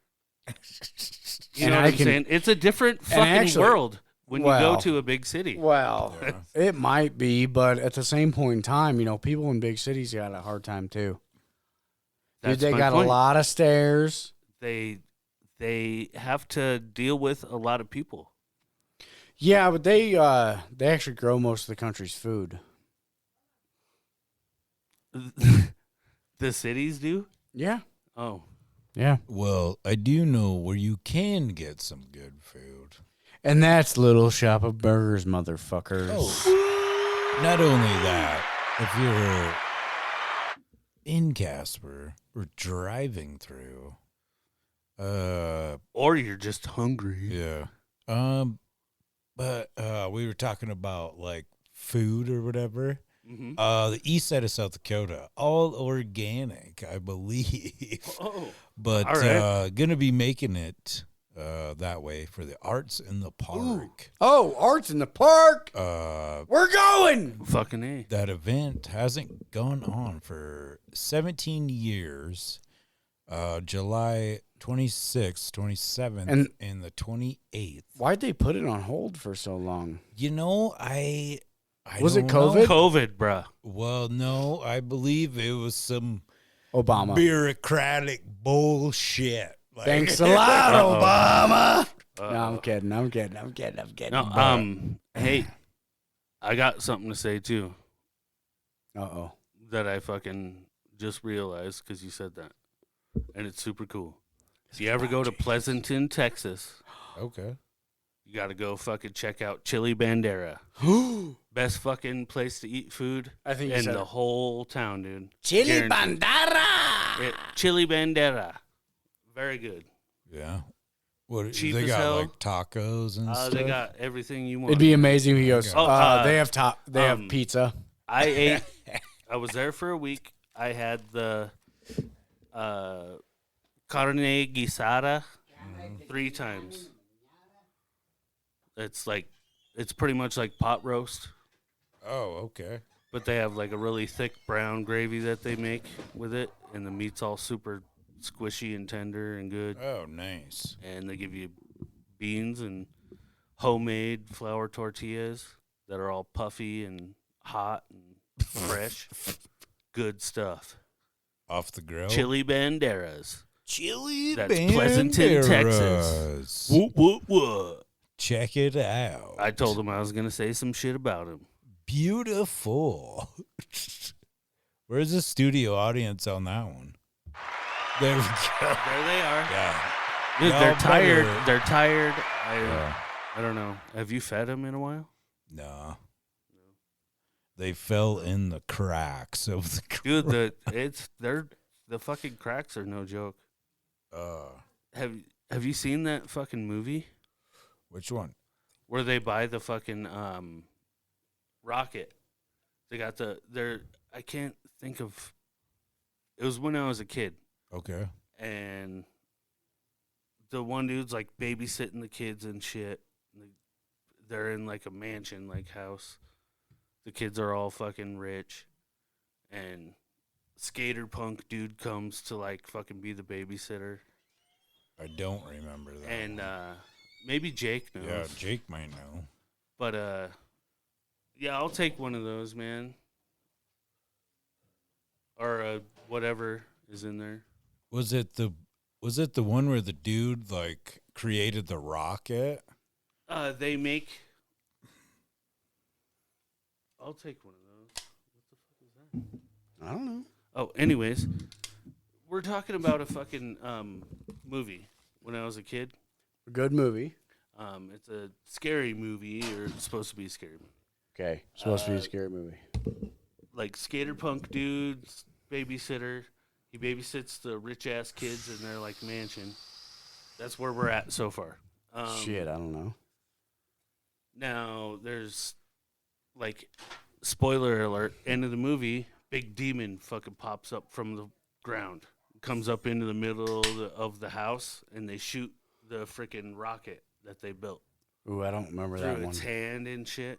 You And know what I I'm can- saying? It's a different fucking actually- world when you well- go to a big city. Well, it might be, but at the same point in time, people in big cities got a hard time too. That's Dude, they my got point. a lot of stairs. They have to deal with a lot of people. Yeah, but they actually grow most of the country's food. The cities do? Yeah. Oh. Yeah. Well, I do know where you can get some good food. And that's Little Shop of Burgers, motherfuckers. Oh. Not only that, if you're in Casper or driving through, Or you're just hungry. yeah. But we were talking about like food or whatever. Mm-hmm. The east side of South Dakota, all organic, I believe. Oh. But All right. gonna be making it that way for the Arts in the Park. Oh, Arts in the Park. We're going. Fucking A. That event hasn't gone on for 17 years. July 26th, 27th, and the 28th. Why'd they put it on hold for so long? You know, I Was it don't COVID? know. COVID, bruh. Well, no, I believe it was some Obama. bureaucratic bullshit. Like, Thanks a lot, Obama. Uh-oh. No, I'm kidding. No, hey, I got something to say too Uh-oh. that I fucking just realized because you said that, and it's super cool. If you ever go to Pleasanton, Texas, Okay. you got to go fucking check out Chili Bandera. Best fucking place to eat food I think you in said the it. whole town, dude. Chili Guaranteed. Bandera. Chili Bandera. Very good. Yeah. What Cheap they as got hell. like tacos and stuff. They got everything you want. It'd be amazing if he goes, Oh, they have pizza. I ate. I was there for a week. I had the carne guisada 3 times. It's pretty much like pot roast, Oh, okay. but they have like a really thick brown gravy that they make with it, and the meat's all super squishy and tender and good. Oh, nice. And they give you beans and homemade flour tortillas that are all puffy and hot and fresh. Good stuff. Off the grill. Chili Banderas. Chili That's Pleasanton, Texas. Whoop, whoop, whoop. Check it out. I told him I was going to say some shit about him. Beautiful. Where's the studio audience on that one? There we go. There they are. Yeah. Dude, No, they're tired. brother. They're tired. Yeah. I don't know. Have you fed them in a while? No. They fell in the cracks of the Dude, the fucking cracks are no joke. Have you seen that fucking movie Which one? where they buy the fucking rocket? They got I can't think of. It was when I was a kid, Okay. and the one dude's like babysitting the kids and shit. They're in like a mansion like house. The kids are all fucking rich, and skater punk dude comes to like fucking be the babysitter. I don't remember that. And maybe Jake knows. Yeah, Jake might know. But yeah, I'll take one of those, man. Or whatever is in there. Was it the one where the dude like created the rocket? They make. I'll take one of those. What the fuck is that? I don't know. Oh, anyways, we're talking about a fucking movie when I was a kid. A good movie. It's a scary movie, or it's supposed to be a scary movie. Okay. Supposed to be a scary movie. Like skater punk dude's babysitter. He babysits the rich ass kids in their like mansion. That's where we're at so far. Shit, I don't know. Now there's like spoiler alert, end of the movie, big demon fucking pops up from the ground. Comes up into the middle of the house, and they shoot the freaking rocket that they built. Ooh, I don't remember Through that one. its hand and shit.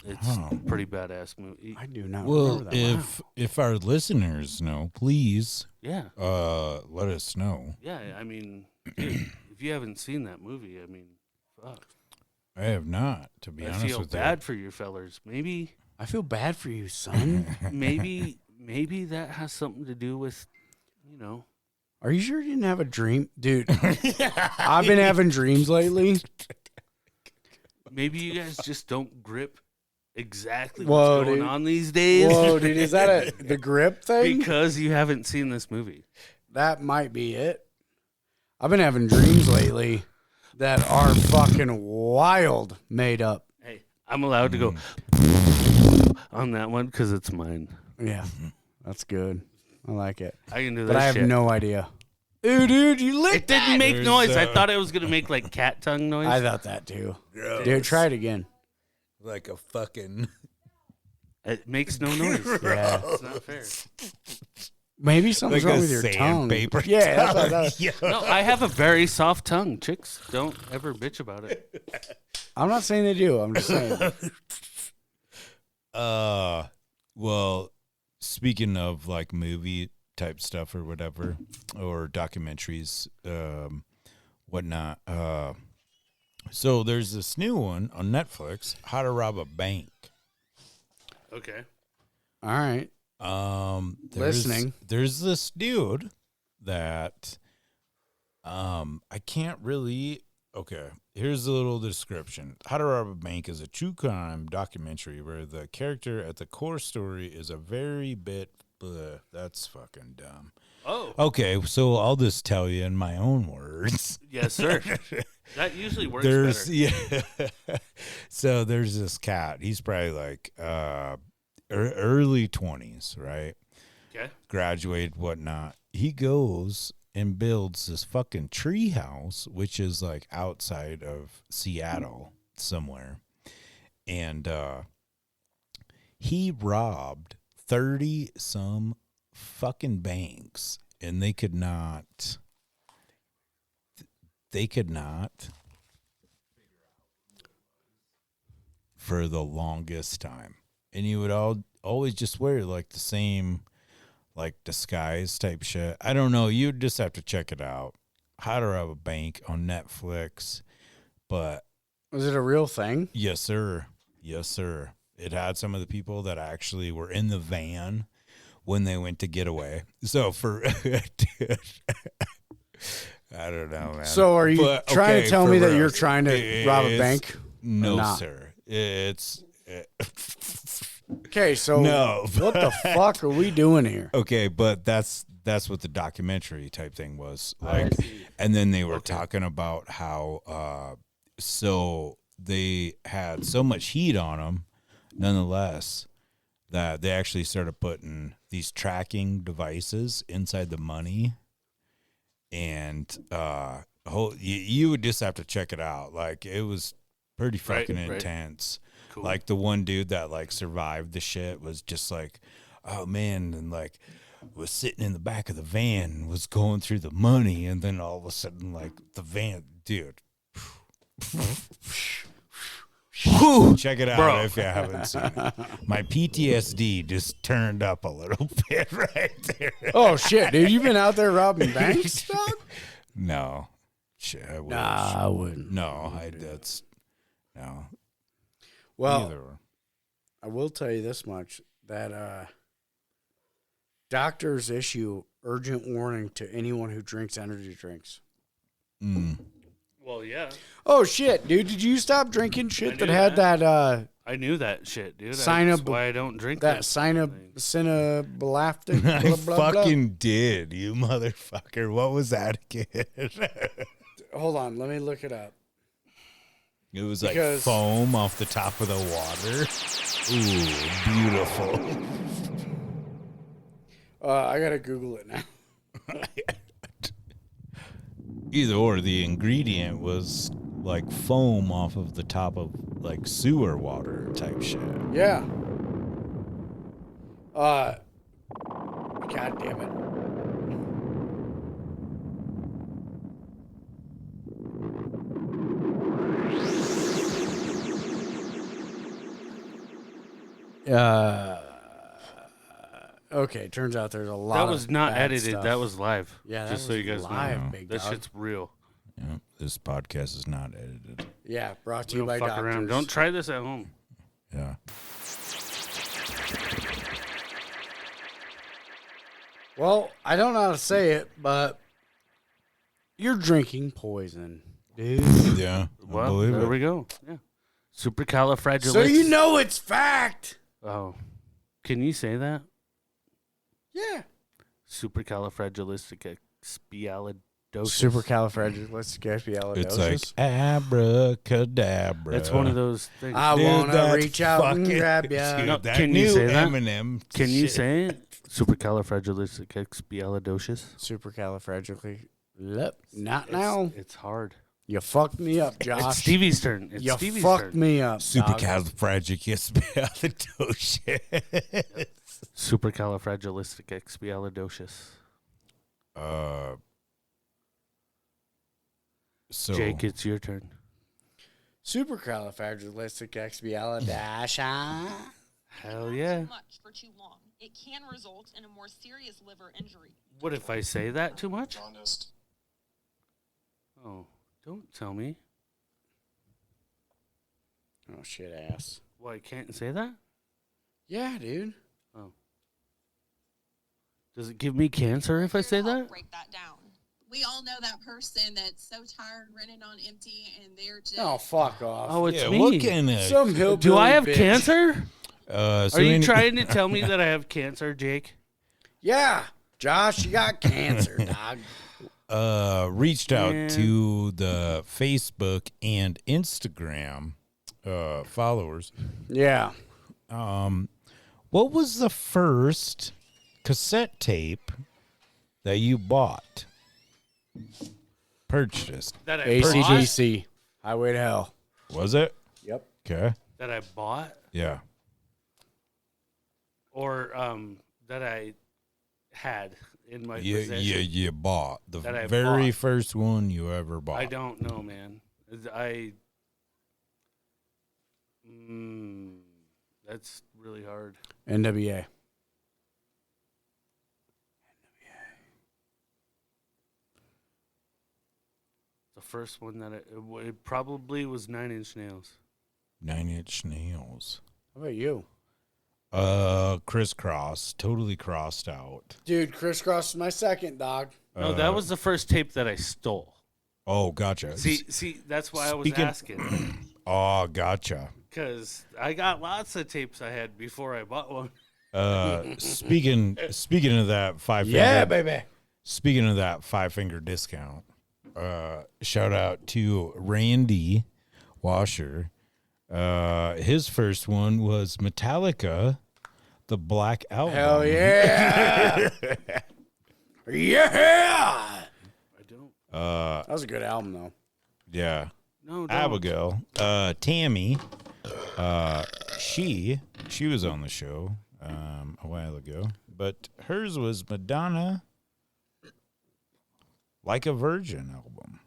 It's pretty badass movie. I do not Well, remember that. if our listeners know, please Yeah. let us know. Yeah, I mean, dude, if you haven't seen that movie, I mean, fuck. I have not, to be I honest feel with bad for your fellers. Maybe I feel bad for you, son. maybe that has something to do with, you know. Are you sure you didn't have a dream? Dude, I've been having dreams lately. Maybe you guys just don't grip exactly Whoa, what's going dude. on these days. Whoa, dude, is that the grip thing? Because you haven't seen this movie. That might be it. I've been having dreams lately that are fucking wild, made up. Hey, I'm allowed to go on that one because it's mine. Yeah, that's good. I like it. I can do that. But I have shit. no idea. Ooh, dude, you licked It didn't make There's, noise. I thought it was gonna make like cat tongue noise. I thought that too. Gross. Dude, try it again. Like a fucking It makes no noise. Yeah. It's not fair. Maybe something's Like wrong a with your tongue. sandpaper Yeah, that's what I tongue. thought. Yeah. No, I have a very soft tongue. Chicks don't ever bitch about it. I'm not saying they do. I'm just saying. Well, speaking of like movie type stuff or whatever, or documentaries, whatnot. So there's this new one on Netflix, How to Rob a Bank. Okay. All right. Listening. There's this dude that I can't really. Okay, here's a little description. How to Rob a Bank is a true crime documentary where the character at the core story is a very bit. That's fucking dumb. Oh. Okay, so I'll just tell you in my own words. Yes, sir. That usually works There's better. yeah. So there's this cat. He's probably like early 20s, right? Okay. Graduated, whatnot. He goes and builds this fucking tree house, which is like outside of Seattle somewhere. And he robbed 30 some fucking banks, and they could not for the longest time. And he would always just wear like the same like disguise type shit. I don't know. You just have to check it out. How to Rob a Bank on Netflix. But Was it a real thing? yes, sir. Yes, sir. It had some of the people that actually were in the van when they went to get away. So for I don't know, man. So are you But, trying okay, to tell for me that real. you're trying to rob a It's- bank? No, not? sir. It's Okay, so No. what the fuck are we doing here? okay, but that's what the documentary type thing was like. And then they were talking about how so they had so much heat on them, nonetheless, that they actually started putting these tracking devices inside the money. And you would just have to check it out. Like, it was pretty fucking Right. intense. Cool. Like, the one dude that like survived the shit was just like, oh man, and like was sitting in the back of the van and was going through the money, and then all of a sudden like the van, dude. Check it out Bro. if you haven't seen it. My PTSD just turned up a little bit right there. Oh shit, dude, you've been out there robbing banks, dog? No, shit. I wish. Nah, I wouldn't. No, that's no. Well, Either. I will tell you this much: that doctors issue urgent warning to anyone who drinks energy drinks. Well, yeah. Oh shit, dude! Did you stop drinking shit that knew had that I knew that shit, dude. Sign That's up- why I don't drink that those cinebalaftic? I Blah, blah, blah. fucking did, you motherfucker. What was that again? Hold on, let me look it up. It was like Because- foam off the top of the water. Ooh, beautiful. I gotta Google it now. Either or, the ingredient was like foam off of the top of like sewer water type shit. Yeah. God damn it. Okay, turns out there's a lot That of was not bad edited. stuff. That was live. Yeah, that just so was you guys live, know. big That dog. shit's real. Yeah, this podcast is not edited. Yeah, brought to We you don't by fuck doctors. around. Don't try this at home. Yeah. Well, I don't know how to say it, but you're drinking poison, dude. Yeah. I Well, believe there it. we go. Yeah. Supercalifragilistic. So you know it's fact. Oh, can you say that? Yeah. Supercalifragilistic expialidocious. Supercalifragilisticexpialidocious. It's like abracadabra. It's one of those things. I Dude, wanna that's reach out and fucking- grab ya. Dude, No, that can you new say that? Eminem Can you shit. say it? Supercalifragilisticexpialidocious. Supercalifragilistic. Not now. It's hard. You fucked me up, Josh. It's Stevie's turn. It's You Stevie's fucked turn. me up, dog. Supercalifragilisticexpialidocious. Supercalifragilisticexpialidocious. So Jake, it's your turn. Supercalifragilisticexpialidocious. Hell yeah. Too much for too long. It can result in a more serious liver injury. What if I say that too much? Jaundiced. Oh, don't tell me. Oh, shit ass. Well, I can't say that? Yeah, dude. Oh. Does it give me cancer if I say Here, I'll that? break that down. We all know that person that's so tired running on empty and they're just Oh, fuck off. Oh, it's yeah, me. what kind of Some hillbilly Do I have bitch. cancer? so Are you any- trying to tell me that I have cancer, Jake? Yeah. Josh, you got cancer, dog. reached out Yeah. to the Facebook and Instagram followers. Yeah. What was the first cassette tape that you bought? Purchased. That I bought? ACDC. Highway to Hell. Was it? Yep. Okay. That I bought? Yeah. Or that I had in my You possession? bought. The That I very bought. first one you ever bought. I don't know, man. That's really hard. NWA. The first one that it probably was 9 Inch Nails. 9 Inch Nails. How about you? Crisscross. Totally crossed out. Dude, Crisscross is my second, dog. No, that was the first tape that I stole. Oh, gotcha. See, that's why I was Speaking- asking. Oh, gotcha. Because I got lots of tapes I had before I bought one. Speaking of that baby. Speaking of that 5-finger discount, shout out to Randy Washer. His first one was Metallica, the Black Album. Hell yeah. Yeah. I don't. That was a good album, though. Yeah. No, don't. Abigail, Tammy, she was on the show a while ago, but hers was Madonna, Like a Virgin album.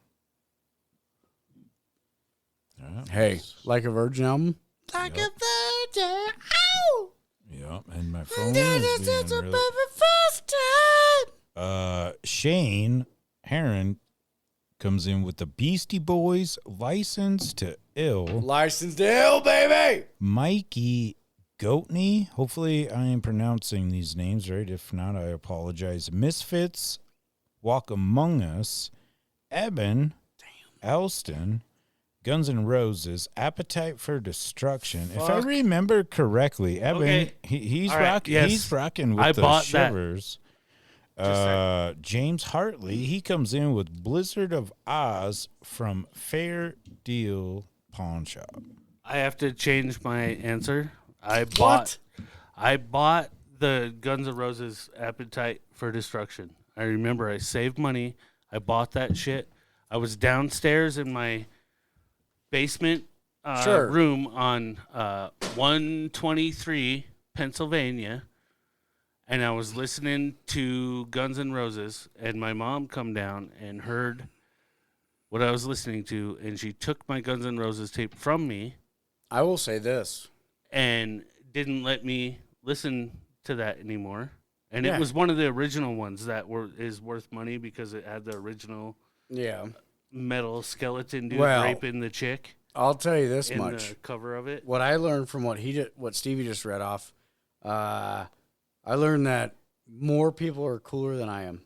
Yeah. Hey, like a Virgin album? Like a virgin. Ow! Yeah, and my phone is being really... first time. Shane Heron comes in with the Beastie Boys, License to Ill. License to Ill, baby. Mikey Goatney. Hopefully I am pronouncing these names right. If not, I apologize. Misfits, Walk Among Us, Eben, Elston, Guns N' Roses, Appetite for Destruction. If I Fuck. remember correctly, Eben, Okay. he's All right, rocking. yes. He's rocking with I the bought that. Shivers. James Hartley, he comes in with Blizzard of Oz from Fair Deal Pawn Shop. I have to change my answer. I bought the Guns N' Roses Appetite for Destruction. I remember I saved money. I bought that shit. I was downstairs in my basement Sure. room on 123 Pennsylvania, and I was listening to Guns N' Roses, and my mom come down and heard what I was listening to, and she took my Guns N' Roses tape from me I will say this. and didn't let me listen to that anymore. And Yeah. it was one of the original ones that is worth money because it had the original Yeah. metal skeleton dude Well, raping the chick I'll tell you this in much. the cover of it. What I learned from what Stevie just read off, I learned that more people are cooler than I am.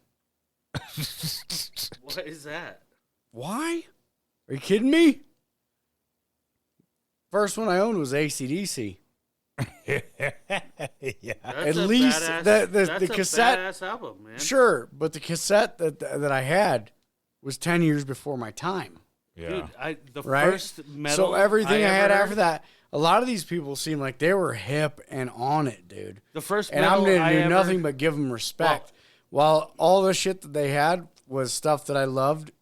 What is that? Why? Are you kidding me? First one I owned was AC/DC. Yeah. That's At a least badass, the that's cassette- a badass album, man. Sure, but the cassette that I had was 10 years before my time. Dude, the Right? first metal So everything I had ever after that, a lot of these people seem like they were hip and on it, dude. the first And metal I'm going I to do ever, nothing but give them respect. While all the shit that they had was stuff that I loved,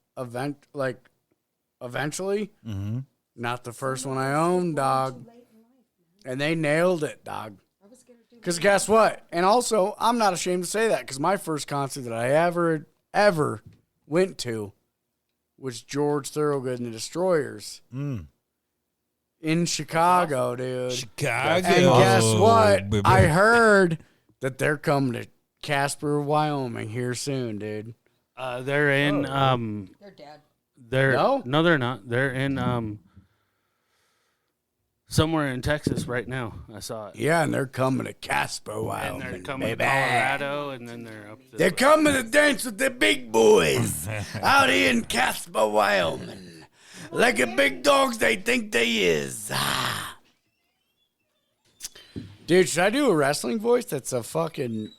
eventually. Mm-hmm. Not the first one I owned, dog. And they nailed it, dog. Because guess what? And also, I'm not ashamed to say that because my first concert that I ever went to was George Thorogood and the Destroyers in Chicago, dude. Chicago. And guess what? baby. I heard that they're coming to Casper, Wyoming here soon, dude. They're in They're dead. No, they're not. They're in somewhere in Texas right now. I saw it. Yeah, and they're coming to Casper, And Wyoming, they're coming baby. to Colorado, and then they're up to They're coming to dance with the big boys out here in Casper, Wyoming. Like the big dogs they think they is. Ah. Dude, should I do a wrestling voice that's a fucking,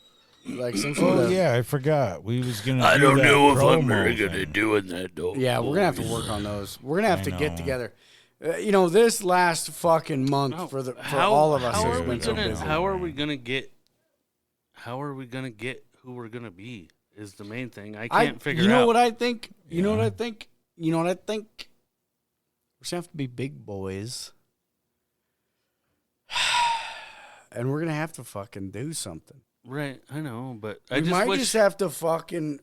like some sort Oh of... yeah, I forgot. We was gonna. I do don't that know if I'm promo really good thing. at doing that, though. Yeah, we're going to have to work on those. We're going to have to get know. together. This last fucking month for all of us How has are we been so gonna? busy. How are we gonna get? How are we gonna get who we're gonna be? Is the main thing. I can't figure out. You know what I think? You know what I think? You know what I think? We're going to have to be big boys. And we're going to have to fucking do something. Right, I know, but We I just might wish. just have to fucking...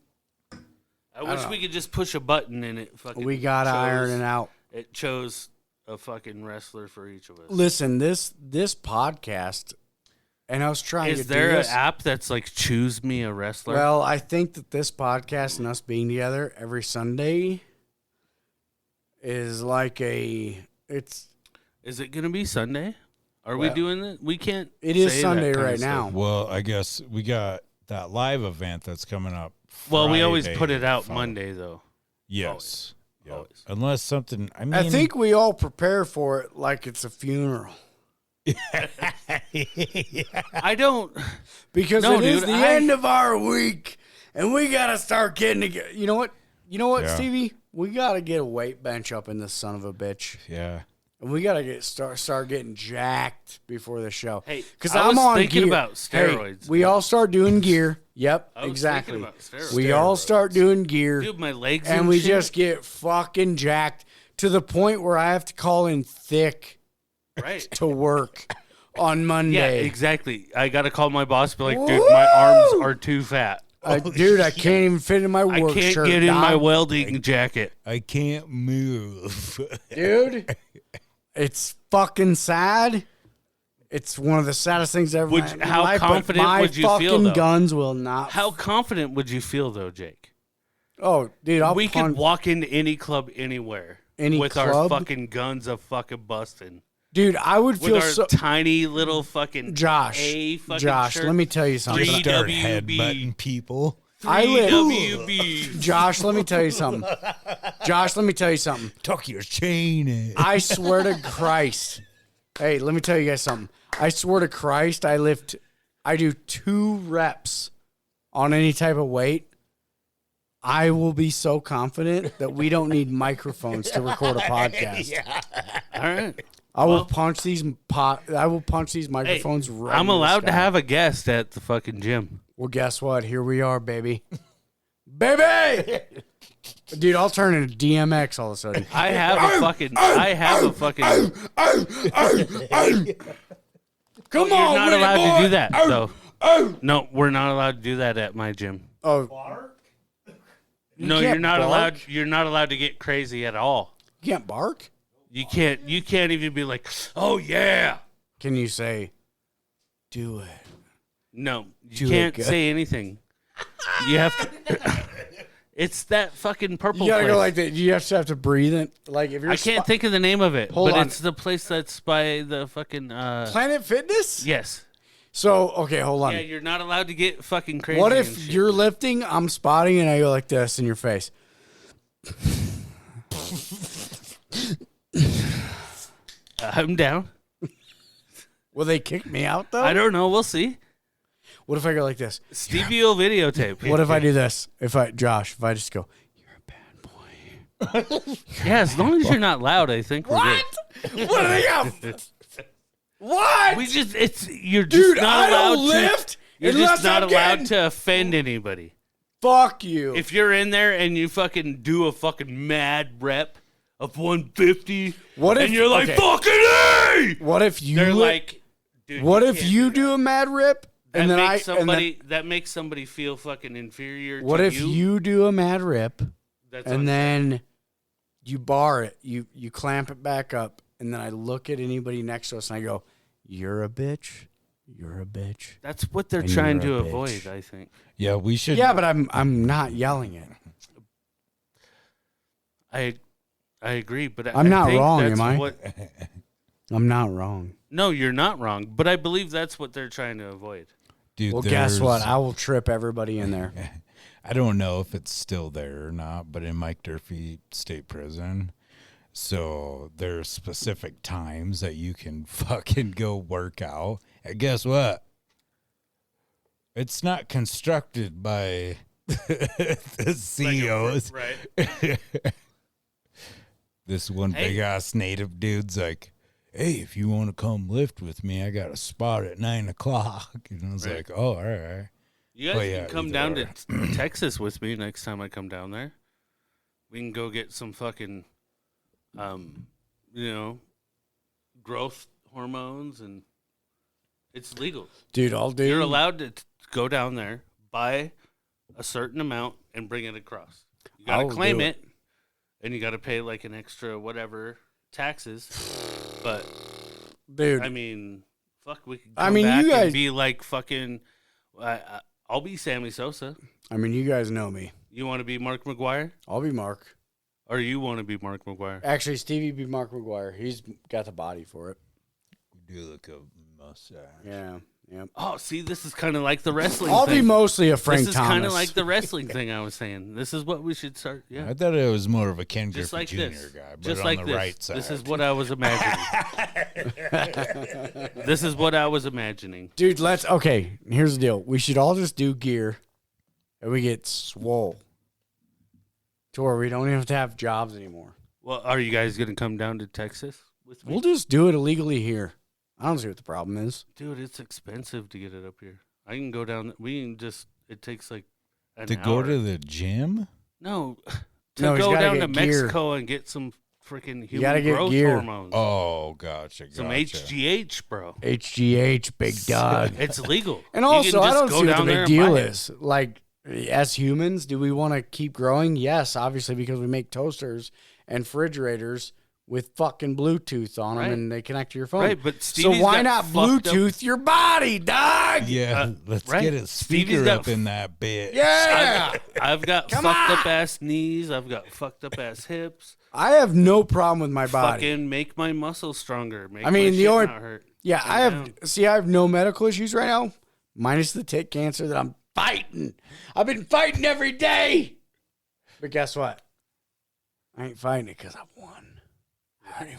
I wish we could just push a button and it fucking. We got to iron it out. It chose a fucking wrestler for each of us. Listen, this podcast, and I was trying to Is do there an this. app that's like choose me a wrestler? Well, I think that this podcast and us being together every Sunday is like it's... Is it gonna be Sunday? Are we doing it? We can't. It is say Sunday that kind of right stuff. now. Well, I guess we got that live event that's coming up. Well, we always Friday. put it out Monday though. Yes. Yep. Always. Unless something. I mean, I think we all prepare for it like it's a funeral. I don't. Because No, it is dude, the end of our week, and we got to start getting together. You know what? Yeah. Stevie? We got to get a weight bench up in this son of a bitch. Yeah. And we got to start getting jacked before the show. Hey, because I I'm was on thinking gear. about steroids. Hey, we all start doing gear. Yep, I was exactly. thinking about steroids. We all start doing gear, Dude, my legs and we shit. just get fucking jacked to the point where I have to call in thick right. to work on Yeah, Monday. exactly. I gotta call my boss. Be like, dude, my arms are too fat. Dude, I can't even fit in my I work can't shirt. get in my dog. welding jacket. I can't move. Dude, it's fucking sad. It's one of the saddest things ever. Would in you- how life, but confident my would you feel, fucking though? guns will not. How confident would you feel though, Jake? Oh, dude, I'll We punch could walk into any club anywhere Any with our club? fucking guns of fucking busting. Dude, I would With feel our so. tiny little fucking Josh, fucking Josh, shirt. let me tell you something. Three Start WB. headbutting people. I live. WB. Josh, let me tell you something. Josh, let me tell you something. Tuck your chain in. I swear to Christ. Hey, let me tell you guys something. I swear to Christ, I do 2 reps on any type of weight. I will be so confident that we don't need microphones to record a podcast. All right. I will punch these microphones right. I'm in the allowed to sky. have a guest at the fucking gym. Well, guess what? Here we are, baby. Baby! Dude, I'll turn into DMX all of a sudden. I have a fucking. Come You're on, not Winnie allowed boy. to do that, though. No, we're not allowed to do that at my gym. Oh, No, can't you're not bark. allowed. You're not allowed to get crazy at all. you can't bark? You can't. You can't even be like, "Oh yeah." Can you say, do it? No, you Do it can't good. say anything. You have to. It's that fucking purple. You gotta place. go like that. You have to breathe in. Like if you're I can't think of the name of it, Hold but on. it's the place that's by the fucking. Planet Fitness? Yes. So, okay, hold on. Yeah, you're not allowed to get fucking crazy. What and if shit. you're lifting, I'm spotting, and I go like this in your face? I'm down. Will they kick me out though? I don't know. We'll see. What if I go like this? Stevie will videotape. What if I do this? If I just go, you're a bad boy. Yeah, as long as you're not loud, I think we're What do they have? What? good. We just you're just Dude, not I allowed don't to. lift You're unless just not I'm allowed getting- to offend anybody. Fuck you. If you're in there and you fucking do a fucking mad rep of 150. What if and you're like, okay, fucking A! What if you? They're like, dude. What you if can't you that. do a mad rip That and then makes and then, that makes somebody feel fucking inferior. what to if you do a mad rip That's and unfair. then you bar it, you clamp it back up, and then I look at anybody next to us and I go, "You're a bitch. You're a bitch." That's what they're and trying you're to a avoid. bitch. I think. Yeah, we should. Yeah, but I'm not yelling it. I agree, but I'm not think wrong, that's am I? What, I'm not wrong. no, you're not wrong, but I believe that's what they're trying to avoid. Dude, Well, guess what? there's- I will trip everybody in there. I don't know if it's still there or not, but in Mike Durfee State Prison, so there's specific times that you can fucking go work out. And guess what? It's not constructed by the CEOs. Right. This one Hey. big ass native dude's like, "Hey, if you want to come lift with me, I got a spot at 9 o'clock." And I was Right. like, "Oh, all right." You guys Well, yeah, can come either down or. to Texas with me next time I come down there. We can go get some fucking, growth hormones, and it's legal. Dude, I'll do. You're allowed to go down there, buy a certain amount, and bring it across. You gotta I'll claim do it, and you gotta pay like an extra whatever taxes. But Dude, I mean, fuck, we could I come mean, you back guys- and be like fucking. I'll be Sammy Sosa. I mean, you guys know me. You want to be Mark McGuire, I'll be Mark. or you want to be Mark McGuire? Actually, Stevie be Mark McGuire. He's got the body for it. We do look a mustache. Yeah. Yep. Oh, see, this is kind of like the wrestling. I'll thing. be mostly a Frank This is Thomas. kind of like the wrestling thing I was saying. This is what we should start. Yeah, I thought it was more of a Ken just Griffey like Jr. this. guy, but Just on like the this. right side. This is what I was imagining. This is what I was imagining. Dude, okay, here's the deal. We should all just do gear and we get swole to where we don't even have to have jobs anymore. Well, are you guys gonna come down to Texas with me? We'll just do it illegally here. I don't see what the problem is. Dude, it's expensive to get it up here. I can go down. We can just. It takes like an to hour. go to the gym. No, to No, he's go gotta down to get gear. Mexico and get some freaking gotta human get growth gear. hormones. Oh, gotcha. Some gotcha. HGH, bro. HGH, big dog. It's legal. And You also, can I just don't go see what the down there big and deal buy it. is. Like, as humans, do we want to keep growing? Yes, obviously, because we make toasters and refrigerators with fucking Bluetooth on them, Right. and they connect to your phone. Right, but so Stevie's why got not fucked up- Bluetooth your body, dog? Yeah, let's right. get a Stevie's speaker got up in that bitch. Yeah. I've got Come fucked on. up ass knees. I've got fucked up ass hips. I have no problem with my body. Fucking make my muscles stronger. Make I mean, my the shit only- not hurt. Yeah, Calm I have. down. See, I have no medical issues right now, minus the tit cancer that I'm fighting. I've been fighting every day. But guess what? I ain't fighting it because I won. I already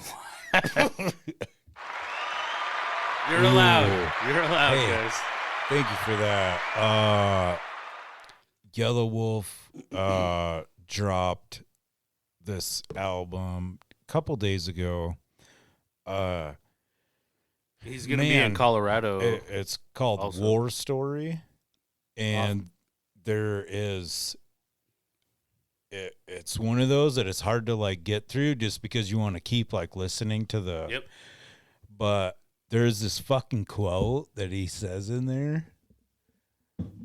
won. You're allowed. Ooh. You're allowed, Hey. guys. Thank you for that. Yellow Wolf dropped this album a couple days ago. He's gonna be in Man, Colorado. It's called also. War Story, and there is. It's one of those that it's hard to like get through just because you want to keep like listening to the. Yep. But there's this fucking quote that he says in there.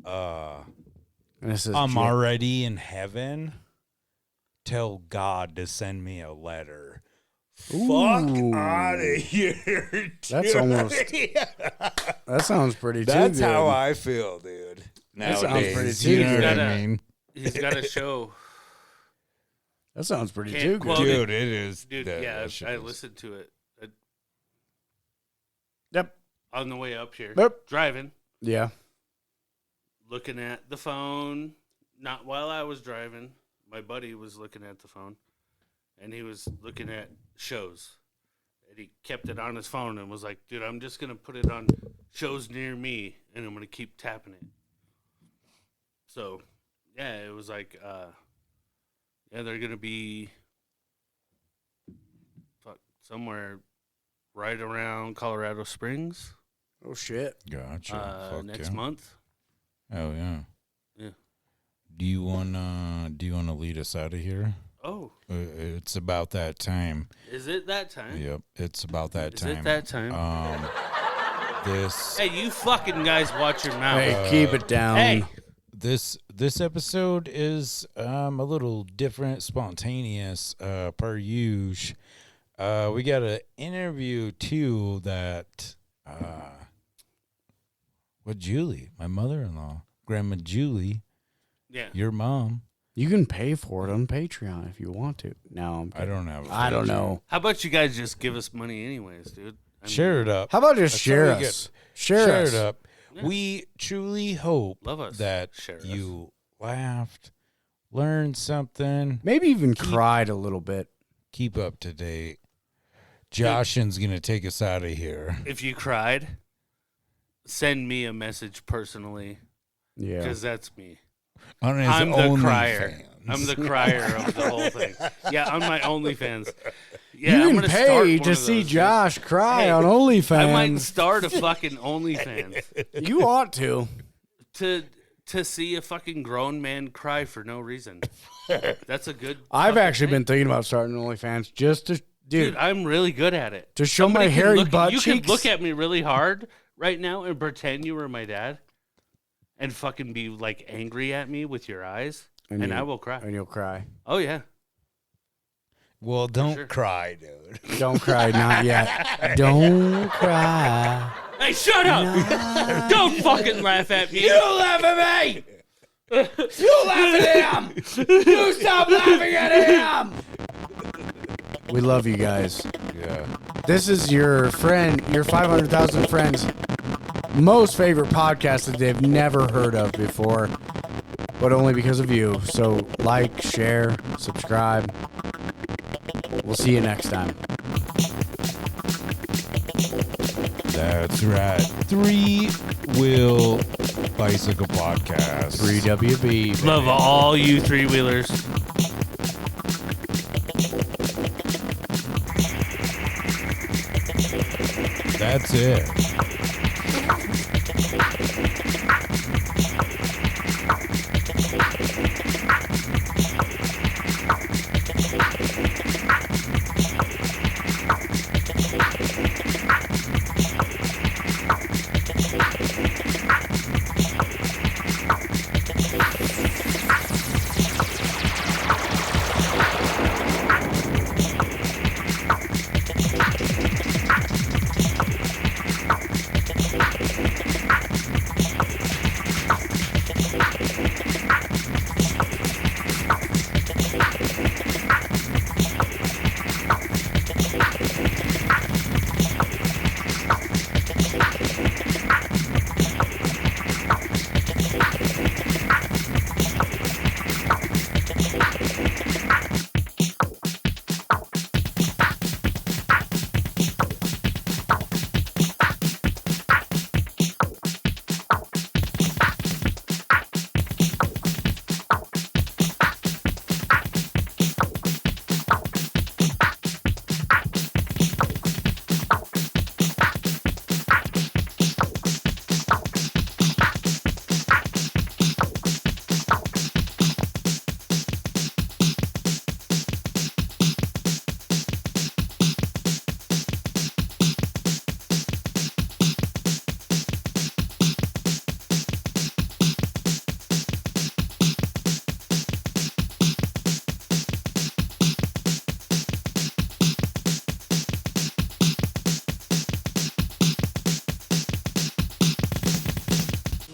And this is I'm already in heaven. Tell God to send me a letter. Ooh. Fuck out of here. That's dude. almost- That sounds pretty. That's too good. how I feel, dude. That sounds Nowadays, pretty you too know good. what I Gotta- mean? He's got a show. That sounds pretty Can't too quote good. Dude, it is. Dude, that- yeah, that shit I is- listened to it Yep. on the way up here. Yep. Driving, Yeah. looking at the phone. Not while I was driving. My buddy was looking at the phone, and he was looking at shows. And he kept it on his phone and was like, dude, I'm just going to put it on shows near me, and I'm going to keep tapping it. So, yeah, it was like, yeah, they're going to be somewhere right around Colorado Springs Oh shit. Gotcha. Fuck next yeah. month. Oh yeah. Yeah. Do you wanna lead us out of here? Oh, It's about that time. is it that time? Yep, it's about that time. Is it that time? This Hey, you fucking guys, watch your mouth. Hey, keep it down. Hey, this episode is a little different, spontaneous, per usual. We got an interview too that with Julie, my mother-in-law, Grandma Julie, yeah. your mom. You can pay for it on Patreon if you want to. No, I don't have. I don't know. How about you guys just give us money anyways, dude? I mean, Share it up. How about just That's share how we us? get- Share us. it up. Yeah. We truly hope Love us. that Share us. you laughed, learned something, Maybe even cried a little bit. keep up to date. Joshin's gonna take us out of here. If you cried, send me a message personally, Yeah. because that's me. On his I'm the crier. OnlyFans. I'm the crier of the whole thing. Yeah, on my OnlyFans. Yeah, You I'm can gonna start pay one to of see those, Josh cry Hey, on dude. I might OnlyFans. start a fucking OnlyFans You ought to. to see a fucking grown man cry for no reason. That's a good. I've fucking actually thing. been thinking about starting OnlyFans just to, Dude, I'm really good at it. to show Somebody my can hairy look, butt you cheeks. could look at me really hard right now and pretend you were my dad, and fucking be like angry at me with your eyes, and you- I will cry. and you'll cry. Oh yeah. Well, don't sure. cry, dude. Don't cry, not yet. Don't cry. Hey, shut up! Don't fucking laugh at me. You laugh at me! You laugh at him! You stop laughing at him! We love you guys. Yeah. This is your friend, your 500,000 friends' most favorite podcast that they've never heard of before, but only because of you. So like, share, subscribe. We'll see you next time. That's right. Three Wheel Bicycle Podcast. 3WB. Love all you three wheelers. That's it.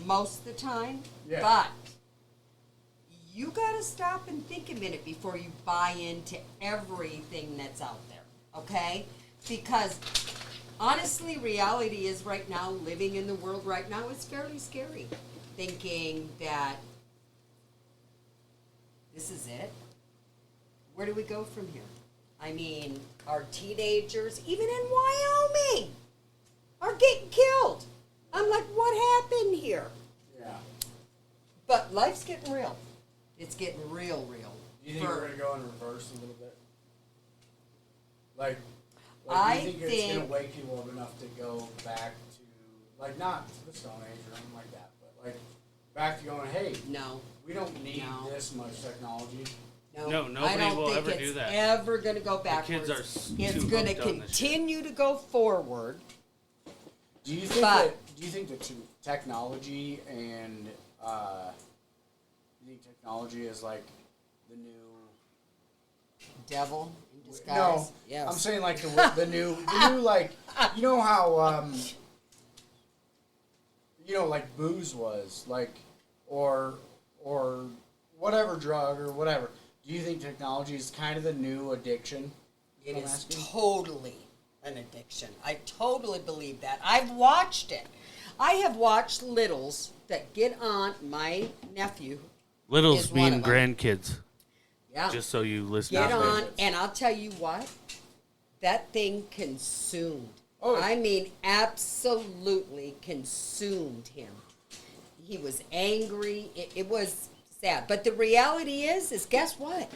most of the time, Yeah. but you gotta stop and think a minute before you buy into everything that's out there, okay? Because honestly, reality is right now, living in the world right now is fairly scary. Thinking that this is it. Where do we go from here? I mean, our teenagers, even in Wyoming, are getting killed. I'm like, what happened here? Yeah. But life's getting real. It's getting real. Do you think For- we're gonna go in reverse a little bit? Like I do you think it's think- gonna wake people up enough to go back to, like, not to the Stone Age or anything like that, but like back to going, hey, No. we don't need No. this much technology. No, nobody will ever do that. Ever going to go backwards. kids are it's too going to hooked on this shit. continue to go forward. Do you think that technology and you think technology is like the new Devil in disguise? No, yes. I'm saying like the new like, you know how like booze was like, or whatever drug or whatever. Do you think technology is kind of the new addiction? It is totally an addiction. I totally believe that. I've watched it. I have watched littles that get on. My nephew Littles is one mean of them. grandkids. Yeah. Just so you listen. Get to on, them. and I'll tell you what, that thing consumed. Oh. I mean, absolutely consumed him. He was angry. It was sad. But the reality is guess what?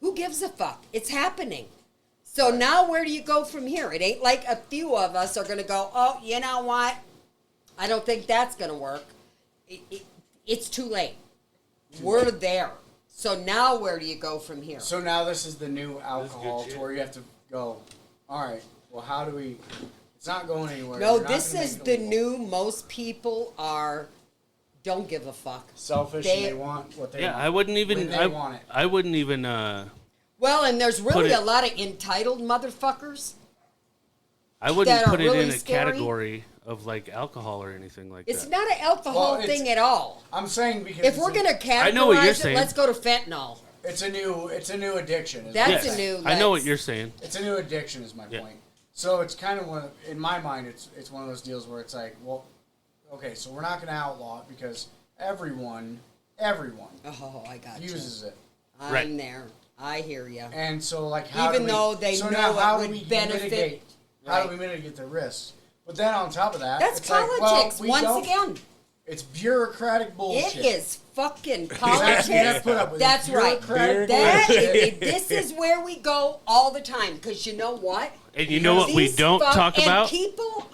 Who gives a fuck? It's happening. So now where do you go from here? It ain't like a few of us are going to go, oh, you know what? I don't think that's going to work. It's too late. We're there. So now where do you go from here? So now this is the new alcohol to where you have to go, all right, well, how do we, it's not going anywhere. No, You're not this gonna is make the it illegal. new, most people don't give a fuck. Selfish and they want what they want. I wouldn't even. When they want it. I wouldn't even. Well, and there's really it- a lot of entitled motherfuckers. I wouldn't that are put it really in a scary. category of like alcohol or anything like It's that. not an alcohol Well, it's- thing at all. I'm saying because If we're going to categorize I know what you're it, saying. let's go to fentanyl. it's a new addiction. That's Yes, a new. I know what let's- you're saying. It's a new addiction is my Yeah. point. So it's kind of one, in my mind, it's one of those deals where it's like, well, okay, so we're not going to outlaw it because everyone Oh, I got uses it. I'm Right. there. I hear you. And so like how Even do we, though they so know now how it do would we benefit- mitigate, how do Right. we mitigate the risks? But then on top of that, That's it's like, politics well, we once don't- again. It's bureaucratic bullshit. It is fucking That's politics. what you have to put up with. That's right. Bureaucratic That bullshit. this is where we go all the time because you know what? And you know what we These don't talk and about people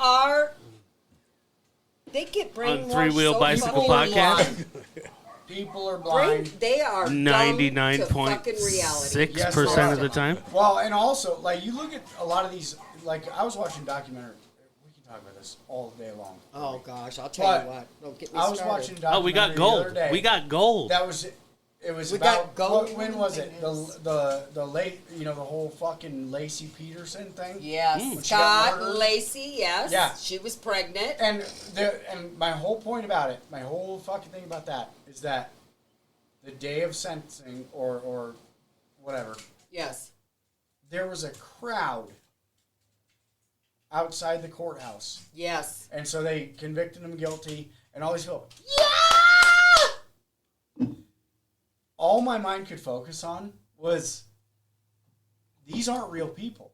they get brainwashed. on Three Wheel so Bicycle fucking Podcast. People are blind. They are dumb to fucking reality. 99.6% of the time. Well, and also, like, you look at a lot of these, like, I was watching a documentary. We can talk about this all day long. Oh gosh, I'll tell But you what. Don't get me I was started. watching a documentary Oh, we got the gold. other day. We got gold. That was, it was We about, got gold. when was it? The late, the whole fucking Lacey Peterson thing? Yes, When she got Scott murdered. Lacey. Yes, Yeah. she was pregnant. And my whole point about it, my whole fucking thing about that is that the day of sentencing or whatever, Yes. there was a crowd outside the courthouse. Yes. And so they convicted him guilty and all these people. Yeah. All my mind could focus on was these aren't real people.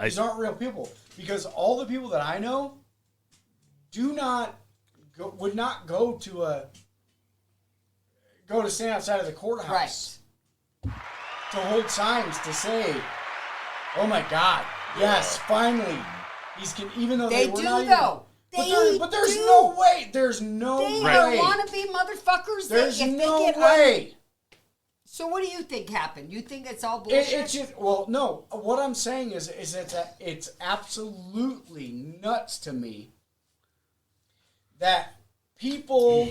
These aren't real people. Because all the people that I know would not go to stand outside of the courthouse to hold signs to say, "Oh my God, yes, finally, even though They were do not though. But there's no way. There's no They way. are wannabe motherfuckers. There's if no they get way. So what do you think happened? You think it's all bullshit? It's just, well, no. What I'm saying is that it's absolutely nuts to me that people,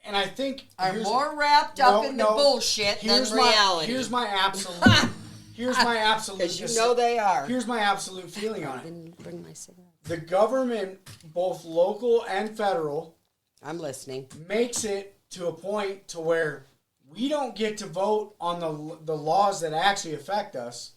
and I think are here's- more wrapped up in the bullshit than reality. Here's my absolute. Here's my absolute. Because you know they are. Here's my absolute feeling on it. Didn't bring my cigarette. The government, both local and federal, I'm listening. makes it to a point to where we don't get to vote on the laws that actually affect us.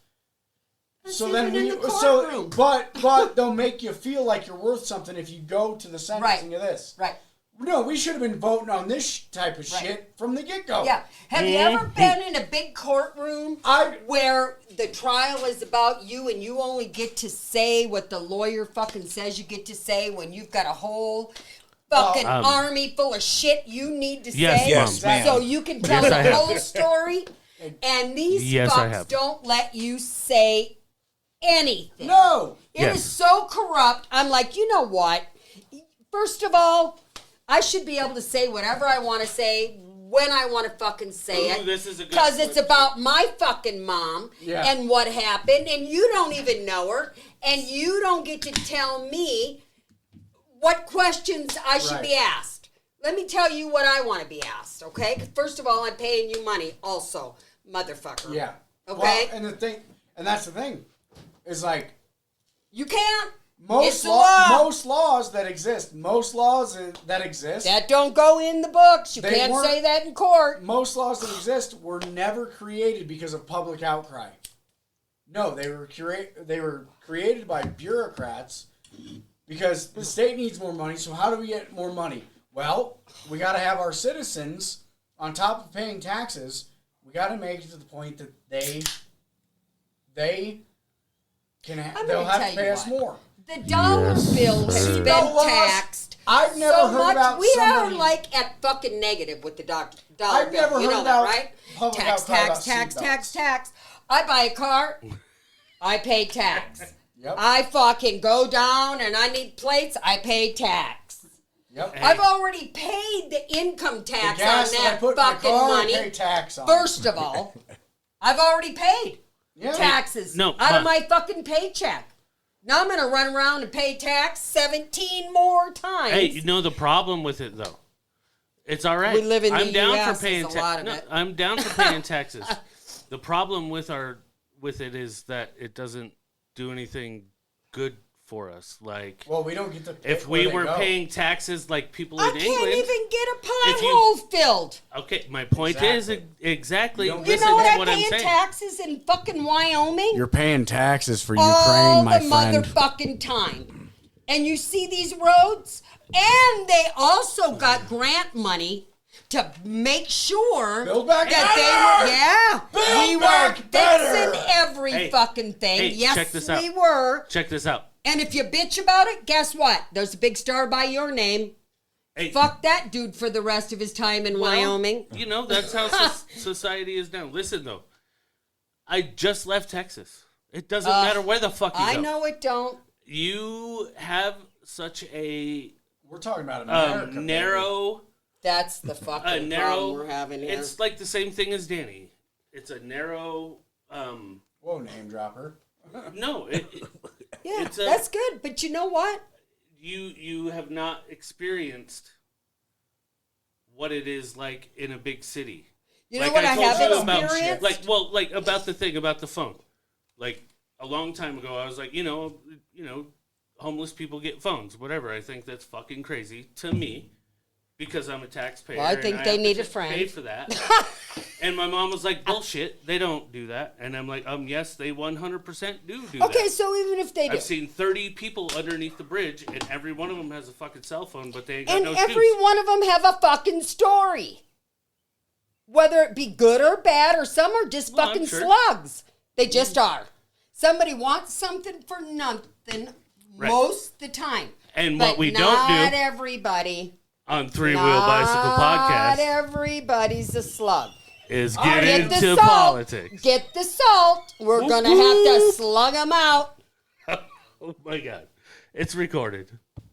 That's So then even in the so courtroom. but they'll make you feel like you're worth something if you go to the sentencing of this. Right. No, we should have been voting on this type of Right. shit from the get-go. Yeah. Have you ever been in a big courtroom where the trial is about you and you only get to say what the lawyer fucking says you get to say when you've got a whole fucking army full of shit you need to say Yes, ma'am. so you can tell Yes, I the have. whole story? And these Yes, I fucks have. don't let you say anything. No. It Yes. is so corrupt. I'm like, you know what? First of all, I should be able to say whatever I want to say when I want to fucking say it. This is a good Because it's question. about my fucking mom Yeah. and what happened, and you don't even know her, and you don't get to tell me what questions I should Right. be asked. Let me tell you what I want to be asked, okay? 'Cause first of all, I'm paying you money also, motherfucker. Yeah. Okay? Well, that's the thing, is like You can't. most It's the law. most laws that exist, That don't go in the books. You They can't weren't- say that in court. most laws that exist were never created because of public outcry. No, they were created by bureaucrats because the state needs more money. So how do we get more money? Well, we got to have our citizens, on top of paying taxes, we got to make it to the point that they'll gonna have tell to pay you us what. more. The dollar bill has sir. been No laws. taxed. I've never so heard much. about We somebody- are like at fucking negative with the dollar I've bill. never You heard know about that, right? public Tax, outcry tax, about tax, seatbelts. tax, tax. I buy a car, I pay tax. Yep. I fucking go down and I need plates, I pay tax. Yep. I've already paid the income The tax gas on that I that put in my fucking car, I money. pay tax on. First of all, I've already paid Yeah. taxes No, out of huh. my fucking paycheck. Now I'm gonna run around and pay tax 17 more times. Hey, you know the problem with it though? It's all right. We live in the I'm down US, for paying there's a lot of taxes. it. I'm down for paying taxes. The problem with it is that it doesn't do anything good for us. Like Well, we don't get to pick if where we they were go. paying taxes like people I in can't England. even get a if you- pothole filled. Okay, my point is exactly. You don't You Listen know what to I what I'm pay in saying. taxes in fucking Wyoming? You're paying taxes for all Ukraine, my the friend. motherfucking time. And you see these roads, and they also got grant money to make sure Build back that better! we were back better! fixing every Hey, fucking thing. hey, Yes, check this we out. were. Check this out. And if you bitch about it, guess what? There's a big star by your name. Hey, Fuck that dude for the rest of his time in well, Wyoming. You know that's how society is now. Listen though, I just left Texas. It doesn't matter where the fuck you I go. know it don't. You have such a We're talking about America. baby. narrow. That's the fucking problem we're having here. It's like the same thing as Danny. It's a narrow. Whoa, name dropper. No, Yeah, it's a- that's good. But you know what? you have not experienced what it is like in a big city. You know Like what I I told have you about- experienced? Like about the thing about the phone. Like a long time ago, I was like, you know, homeless people get phones, whatever. I think that's fucking crazy to me because I'm a taxpayer. Well, I and think I they have need to a friend. Pay for that. And my mom was like, bullshit. They don't do that. And I'm like, yes, they 100% do that. Okay, so even if they do, I've seen 30 people underneath the bridge, and every one of them has a fucking cell phone, but they ain't got and no every shoes. one of them have a fucking story, whether it be good or bad, or some are just Well, I'm fucking sure. slugs. They just are. Somebody wants something for nothing Right. most the time. And But what we not don't do everybody. on Three Wheel Bicycle Not Podcast everybody's a slug. is get Get the into salt. politics. Get the salt. We're Whoop, gonna have to whoop. slug them out. Oh my God. It's recorded.